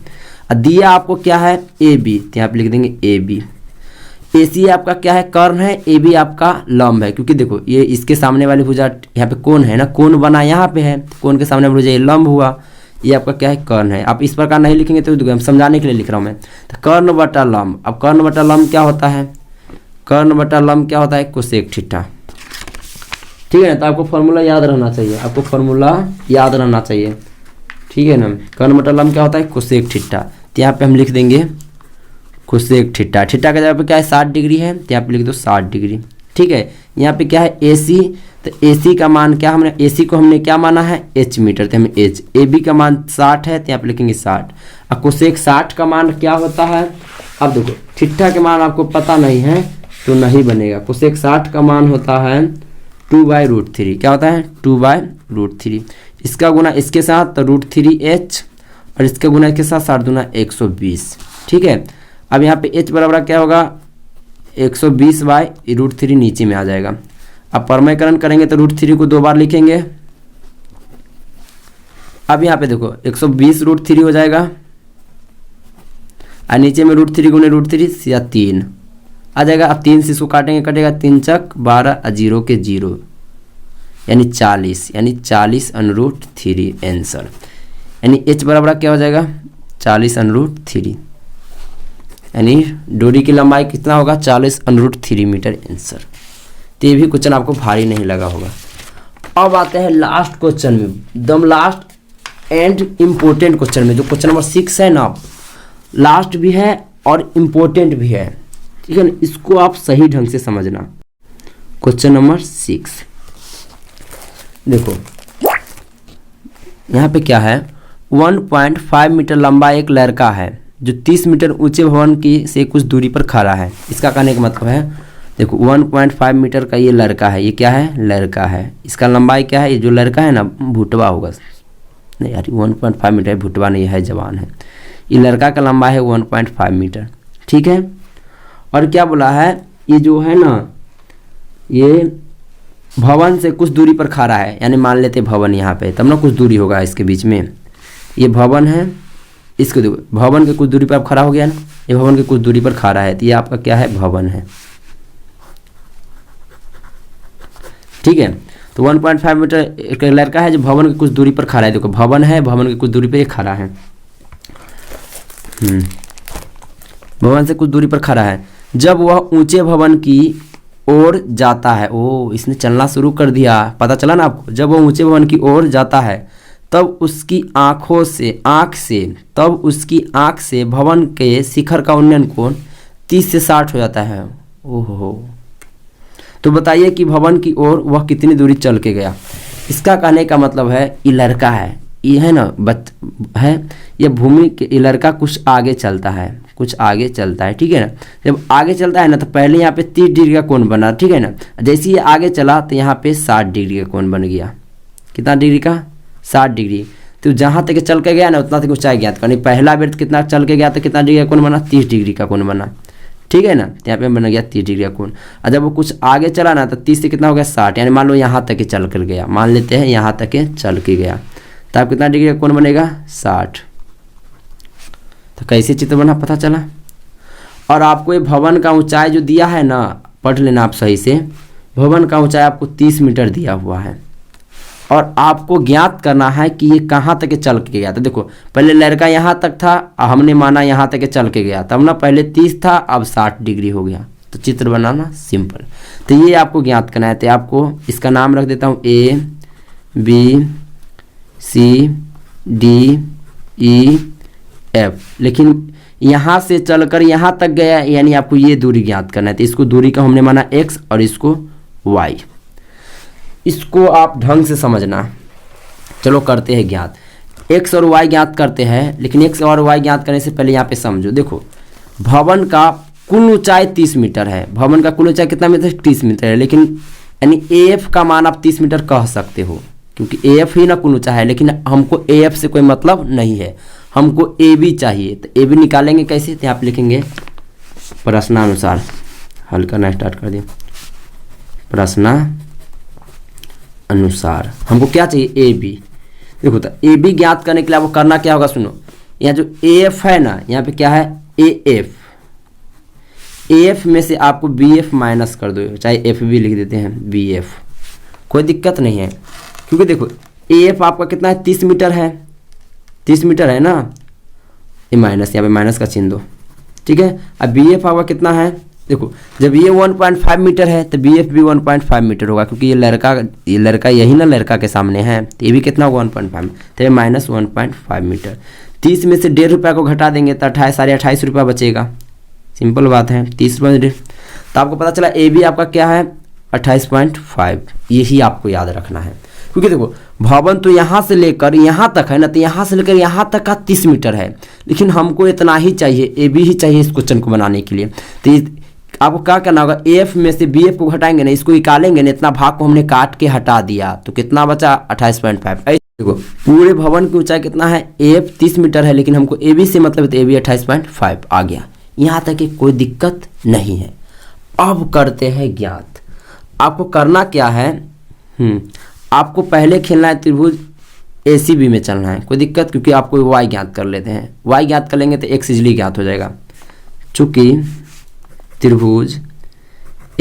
और दिया आपको क्या है, AB, तो यहाँ पे लिख देंगे AB। AC आपका क्या है, कर्ण है, AB आपका लंब है, क्योंकि देखो ये इसके सामने वाली भुजा यहाँ पे कोण है ना, कोण बना यहाँ पे है, कोण के सामने भुजा ये लंब हुआ, ये आपका क्या है, कर्ण है। आप इस प्रकार नहीं लिखेंगे तो हम समझाने के लिए लिख रहा हूँ मैं। तो कर्ण बटा लंब, अब कर्ण बटा लंब क्या होता है, कर्ण बटा लंब क्या होता है, कोसेक थीटा, ठीक है ना। तो आपको फार्मूला याद रहना चाहिए, आपको फार्मूला याद रहना चाहिए, ठीक है ना। कर्ण बटा लंब क्या होता है, कोसेक थीटा। तो यहाँ पे हम लिख देंगे कोसेक थीटा। थीटा का जगह पे क्या है 60 डिग्री है, तो यहाँ पे लिख दो 60 डिग्री, ठीक है। यहाँ पे क्या है AC, तो AC का मान क्या, हमने AC को हमने क्या माना है H मीटर, तो हमें H। AB का मान 60 है, तो यहाँ पे लिखेंगे 60। अब कोसेक 60 का मान क्या होता है, अब देखो थीटा के मान आपको पता नहीं है तो नहीं बनेगा। कोसेक 60 का मान होता है 2/√3। क्या होता है 2/√3। इसका गुना इसके साथ तो √3H, और इसका गुना इसके साथ 60 दूना 120, ठीक है। अब यहाँ पे H बराबर क्या होगा 120/√3 नीचे में आ जाएगा। अब परमयकरण करेंगे तो √3 को 2 बार लिखेंगे। अब यहाँ पे देखो 120√3 हो जाएगा, और नीचे में √3 गुने √3 या 3 आ जाएगा। अब 3 से इसको काटेंगे, कटेगा 3 चक 12 और 0 के 0, यानी 40, यानी 40/√3 आंसर। यानी H बराबर क्या हो जाएगा 40/√3, यानी डोरी की लंबाई कितना होगा 40/√3 मीटर आंसर। तो ये भी क्वेश्चन आपको भारी नहीं लगा होगा। अब आते हैं लास्ट क्वेश्चन में, एकदम लास्ट एंड इम्पोर्टेंट क्वेश्चन में, जो क्वेश्चन नंबर 6 है ना, लास्ट भी है और इम्पोर्टेंट भी है, ठीक है ना। इसको आप सही ढंग से समझना। क्वेश्चन नंबर 6 देखो, यहाँ पे क्या है 1.5 मीटर लंबा एक लड़का है जो 30 मीटर ऊंचे भवन की से कुछ दूरी पर खड़ा है। इसका कहने का मतलब है, देखो 1.5 मीटर का ये लड़का है, ये क्या है लड़का है, इसका लंबाई क्या है, ये जो लड़का है ना भुटवा होगा, नहीं यार 1.5 मीटर भुटवा नहीं है, जवान है। ये लड़का का लंबाई है 1.5 मीटर, ठीक है। और क्या बोला है, ये जो है ना ये भवन से कुछ दूरी पर खड़ा है, यानी मान लेते भवन यहाँ पे, तब ना कुछ दूरी होगा इसके बीच में। ये भवन है, इसको देखो भवन के कुछ दूरी पर आप खड़ा हो गया ना, ये भवन के कुछ दूरी पर खड़ा है, तो ये आपका क्या है भवन है, ठीक है। तो 1.5 मीटर एक लड़का है जो भवन के कुछ दूरी पर खड़ा है, देखो भवन है, भवन के कुछ दूरी पर ये खड़ा है, भवन से कुछ दूरी पर खड़ा है। जब वह ऊंचे भवन की ओर जाता है, ओ इसने चलना शुरू कर दिया, पता चला ना आपको। जब वह ऊंचे भवन की ओर जाता है तब उसकी आंख से भवन के शिखर का उन्नयन कोण 30 से 60 हो जाता है। ओहो, तो बताइए कि भवन की ओर वह कितनी दूरी चल के गया। इसका कहने का मतलब है ये लड़का है, ये है ना है, ये भूमि के ये लड़का कुछ आगे चलता है, कुछ आगे चलता है, ठीक है ना। जब आगे चलता है ना तो पहले यहाँ पे 30 डिग्री का कोण बना, ठीक है ना। जैसे ये आगे चला तो यहाँ पे 60 डिग्री का कोण बन गया। कितना डिग्री का 60 डिग्री। तो जहाँ तक चल के गया ना उतना तक ऊंचाई ज्ञात करनी। पहला बेर कितना चल के गया तो कितना डिग्री का कोण बना 30 डिग्री का कोण बना, ठीक है ना। तो यहाँ पे बन गया 30 डिग्री का कोण। और जब वो कुछ आगे चला ना तो 30 से कितना हो गया 60, यानी मान लो यहाँ तक चल कर गया, मान लेते हैं यहाँ तक चल के गया, तो आप कितना डिग्री का कोण बनेगा 60। तो कैसे चित्र बना पता चला। और आपको ये भवन का ऊंचाई जो दिया है ना, पढ़ लेना आप सही से, भवन का ऊंचाई आपको 30 मीटर दिया हुआ है, और आपको ज्ञात करना है कि ये कहाँ तक चल के गया। तो देखो पहले लड़का यहाँ तक था, हमने माना यहाँ तक चल के गया, तब ना पहले 30 था अब 60 डिग्री हो गया। तो चित्र बनाना सिंपल। तो ये आपको ज्ञात करना है। तो आपको इसका नाम रख देता हूँ A B C D E F, लेकिन यहाँ से चलकर यहाँ तक गया, यानी आपको ये दूरी ज्ञात करना है। तो इसको दूरी का हमने माना x और इसको y। इसको आप ढंग से समझना। चलो करते हैं ज्ञात, x और y ज्ञात करते हैं, लेकिन x और y ज्ञात करने से पहले यहाँ पे समझो। देखो भवन का कुल ऊंचाई 30 मीटर है, भवन का कुल ऊंचाई कितना मीटर 30 मीटर है, लेकिन यानी AF का मान आप 30 मीटर कह सकते हो, क्योंकि AF ही ना कुल ऊंचाई है। लेकिन हमको AF से कोई मतलब नहीं है, हमको AB चाहिए। तो AB निकालेंगे कैसे, तो आप लिखेंगे प्रश्नानुसार। हल करना स्टार्ट कर दिए। प्रश्नानुसार हमको क्या चाहिए AB। देखो तो AB ज्ञात करने के लिए आपको करना क्या होगा, सुनो। यहाँ जो AF है ना, यहाँ पे क्या है AF, AF में से आपको BF माइनस कर दो, चाहे F भी लिख देते हैं BF, कोई दिक्कत नहीं है। क्योंकि देखो AF आपका कितना है 30 मीटर है, 30 मीटर है ना, ये माइनस यहाँ पे माइनस का चिन्ह दो, ठीक है। अब BF आपका कितना है देखो जब ये 1.5 मीटर है तो बी एफ भी 1.5 मीटर होगा, क्योंकि ये लड़का यही ना लड़का के सामने है, तो ये भी कितना होगा 1.5, तो ये -1.5 मीटर। 30 में से 1.5 रुपये को घटा देंगे तो 28 रुपया बचेगा। सिंपल बात है, 30 रुपये। तो आपको पता चला ए बी आपका क्या है 28.5, यही आपको याद रखना है। क्योंकि देखो भवन तो यहाँ से लेकर यहाँ तक है ना, तो यहाँ से लेकर यहाँ तक का 30 मीटर है, लेकिन हमको इतना ही चाहिए, ए बी ही चाहिए इस क्वेश्चन को बनाने के लिए। तो आपको क्या करना होगा, ए एफ में से बी एफ को घटाएंगे ना, इसको निकालेंगे ना, इतना भाग को हमने काट के हटा दिया तो कितना बचा 28.5। देखो पूरे भवन की ऊंचाई कितना है, ए एफ 30 मीटर है, लेकिन हमको ए बी से मतलब है तो ए बी 28.5 आ गया। यहाँ तक कि कोई दिक्कत नहीं है। अब करते हैं ज्ञात। आपको करना क्या है, आपको पहले खेलना है त्रिभुज ACB में चलना है, कोई दिक्कत, क्योंकि आपको y ज्ञात कर लेते हैं। y ज्ञात कर लेंगे तो x इजली ज्ञात हो जाएगा। चूँकि त्रिभुज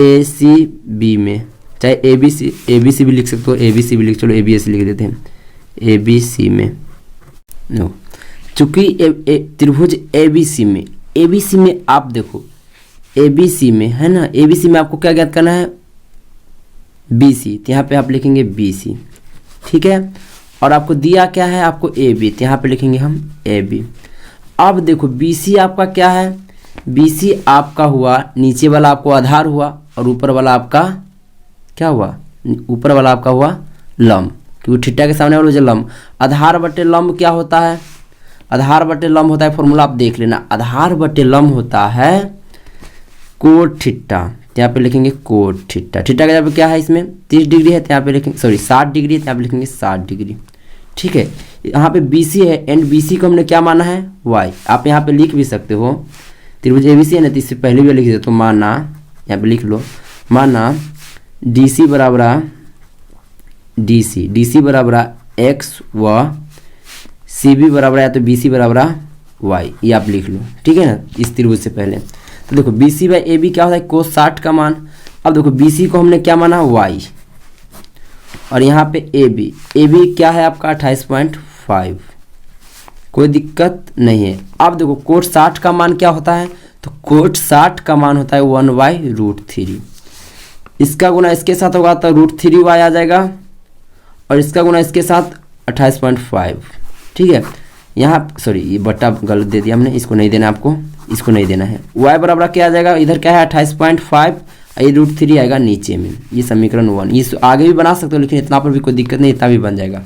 ACB में चाहे ABC भी लिख सकते हो, ABC भी लिख, चलो ABS लिख देते हैं, ABC में नो। चूँकि त्रिभुज ABC में आप देखो ABC में है ना, ABC में आपको क्या ज्ञात करना है BC, तो यहाँ पे आप लिखेंगे BC, ठीक है। और आपको दिया क्या है, आपको AB, तो यहाँ पे लिखेंगे हम AB। अब देखो BC आपका क्या है, BC आपका हुआ नीचे वाला आपको आधार हुआ, और ऊपर वाला आपका क्या हुआ, ऊपर वाला आपका हुआ लंब, क्योंकि थीटा के सामने वाला जो लंब, आधार बटे लंब क्या होता है, आधार बटे लंब होता है, फॉर्मूला आप देख लेना, आधार बटे लंब होता है कोट थीटा, यहाँ पे लिखेंगे कोट थीटा। थीटा का जब क्या है इसमें 30 डिग्री है, तो यहाँ पे लिखेंगे 60 डिग्री है, तो यहाँ पे लिखेंगे 60 डिग्री, ठीक है। यहाँ पे BC है एंड BC को हमने क्या माना है y, आप यहाँ पे लिख भी सकते हो, त्रिभुज ABC है ना, तो इससे पहले भी लिख देते तो माना, यहाँ पे लिख लो, माना DC बराबर DC बराबर x व CB बराबर या तो BC बराबर y, ये आप लिख लो, ठीक है ना, इस त्रिभुज से पहले। तो देखो BC बाई AB क्या होता है cos 60 का मान। अब देखो BC को हमने क्या माना y, और यहाँ पे AB क्या है आपका 28.5, कोई दिक्कत नहीं है। अब देखो कोट 60 का मान क्या होता है, तो कोट 60 का मान होता है 1/√3, इसका गुना इसके साथ होगा तो √3y आ जाएगा, और इसका गुना इसके साथ 28.5, ठीक है। यहाँ सॉरी ये बट्टा गलत दे दिया हमने, इसको नहीं देना आपको, इसको नहीं देना है। y बराबर क्या आ जाएगा, इधर क्या है 28.5, ये √3 आएगा नीचे में, ये समीकरण 1। ये आगे भी बना सकते हो, लेकिन इतना पर भी कोई दिक्कत नहीं, इतना भी बन जाएगा।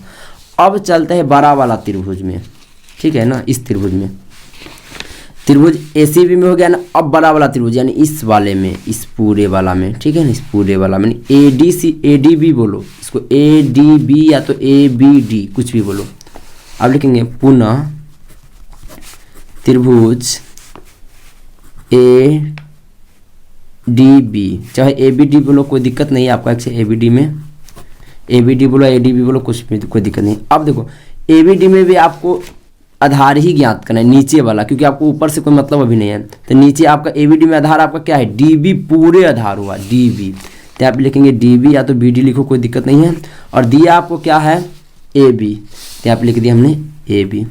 अब चलते हैं बड़ा वाला त्रिभुज में, ठीक है ना, इस त्रिभुज में, त्रिभुज ACB में हो गया ना। अब बड़ा वाला त्रिभुज यानी इस वाले में, इस पूरे वाला में, ठीक है ना, इस पूरे वाला में ADB बोलो, इसको ADB या तो ABD कुछ भी बोलो। अब लिखेंगे पुनः त्रिभुज ADB, चाहे ABD बोलो कोई दिक्कत नहीं है आपका, ABD में ABD बोलो ADB बोलो कुछ भी कोई दिक्कत नहीं। अब देखो ABD में भी आपको आधार ही ज्ञात करना है, नीचे वाला, क्योंकि आपको ऊपर से कोई मतलब अभी नहीं है। तो नीचे आपका ABD में आधार आपका क्या है DB, पूरे आधार हुआ DB, तो आप लिखेंगे DB या तो BD लिखो कोई दिक्कत नहीं है। और दिया आपको क्या है AB, तो आप लिख दिया हमने AB।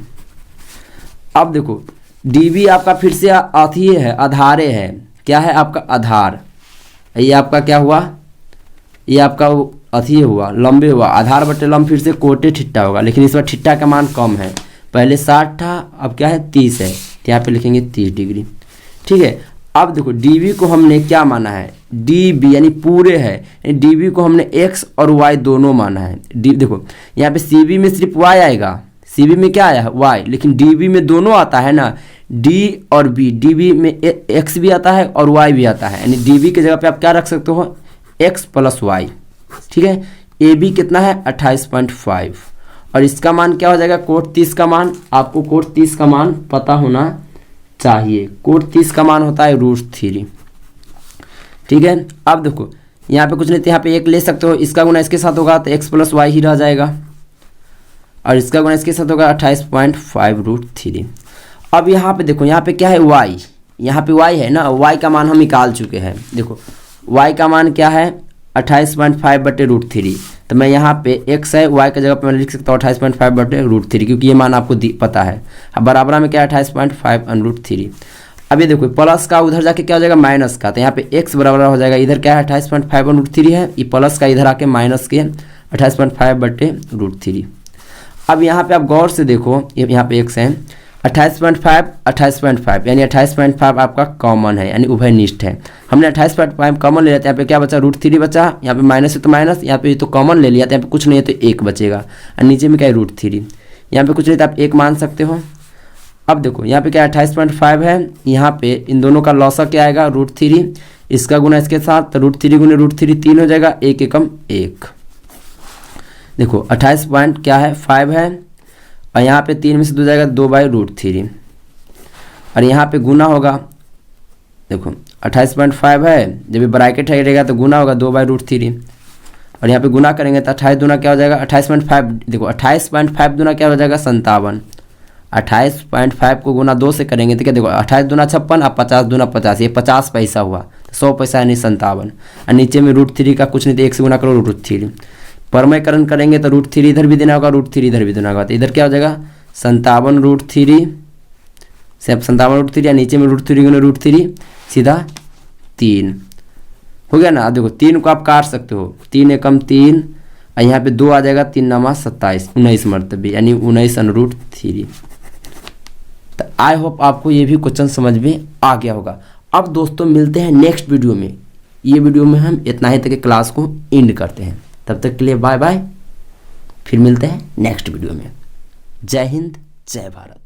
अब देखो DB आपका फिर से अथी है, आधारे है, क्या है आपका आधार, ये आपका क्या हुआ, ये आपका अथी हुआ लंबे हुआ, आधार बटे लंब फिर से कोटे ठिट्टा होगा, लेकिन इस बार ठिट्टा का मान कम है, पहले 60 था अब क्या है 30 है, तो यहाँ पे लिखेंगे 30 डिग्री, ठीक है। अब देखो DB को हमने क्या माना है, DB यानी पूरे है, DB को हमने x और y दोनों माना है। देखो यहाँ पे CB में सिर्फ y आएगा, CB में क्या आया है y, लेकिन DB में दोनों आता है ना, D और B, DB में x भी आता है और y भी आता है, यानी DB की जगह पे आप क्या रख सकते हो x प्लस y, ठीक है। AB कितना है 28.5, और इसका मान क्या हो जाएगा कोट 30 का मान, आपको कोट 30 का मान पता होना चाहिए, कोट 30 का मान होता है √3, ठीक है। अब देखो यहाँ पे कुछ नहीं, यहाँ पे 1 ले सकते हो, इसका गुना इसके साथ होगा तो x प्लस y ही रह जाएगा, और इसका गुना इसके साथ होगा 28.5√3। अब यहाँ पे देखो, यहाँ पे क्या है y, यहाँ पे y है ना, y का मान हम निकाल चुके हैं। देखो y का मान क्या है 28.5/√3, तो मैं यहाँ पे x है, y की जगह पे मैं लिख सकता हूँ 28.5/√3, क्योंकि ये मान आपको पता है। अब बराबर में क्या है 28.5/√3। अब ये देखो प्लस का उधर जाके क्या हो जाएगा माइनस का, तो यहाँ पे x बराबर हो जाएगा, इधर क्या है 28.5/√3 है, ये प्लस का इधर आके माइनस के 28.5/√3। अब यहाँ पे आप गौर से देखो, यहाँ पे x है 28.5 यानी 28.5 आपका कॉमन है यानी उभयनिष्ठ है। हमने 28.5 कॉमन ले लिया, यहाँ पे क्या बचा √3 बचा, यहाँ पे माइनस है तो माइनस, यहाँ पे तो कॉमन ले लिया, यहाँ पे कुछ नहीं है तो 1 बचेगा, और नीचे में क्या है √3, यहाँ पे कुछ नहीं तो आप 1 मान सकते हो। अब देखो यहाँ पे क्या 28.5 है, यहाँ पे इन दोनों का लॉसा क्या आएगा √3, इसका गुना इसके साथ, तो √3 गुने √3 3 हो जाएगा, 1 एकम 1। देखो 28.5 है और यहाँ पे 3 में से 2 जाएगा 2/√3, और यहाँ पे गुना होगा, देखो 28.5 है, जब ये ब्रैकेट रहेगा तो गुना होगा 2/√3, और यहाँ पे गुना करेंगे तो 28 दूना क्या हो जाएगा 28.5, देखो 28.5 दूना क्या हो जाएगा 57, 28.5 को गुना 2 से करेंगे तो क्या देखो 28 दूना 56 और 50 दूना 50, ये 50 पैसा हुआ, तो 100 पैसा यानी 57, और नीचे में √3 का कुछ नहीं तो 1 से गुना करो √3, परमयकरण करेंगे तो √3 इधर भी देना होगा, √3 इधर भी देना होगा, तो इधर क्या हो जाएगा 57√3 से 57√3, या नीचे में √3 गुना √3 सीधा 3 हो गया ना। देखो 3 को आप काट सकते हो, 3 एकम 3, और यहाँ पे 2 आ जाएगा, 3 नामा 27, 19 मरतबे यानी 19√3। तो आई होप आपको ये भी क्वेश्चन समझ में आ गया होगा। अब दोस्तों मिलते हैं नेक्स्ट वीडियो में, ये वीडियो में हम इतना ही तक क्लास को एंड करते हैं, तब तक के लिए बाय बाय, फिर मिलते हैं नेक्स्ट वीडियो में। जय हिंद, जय भारत।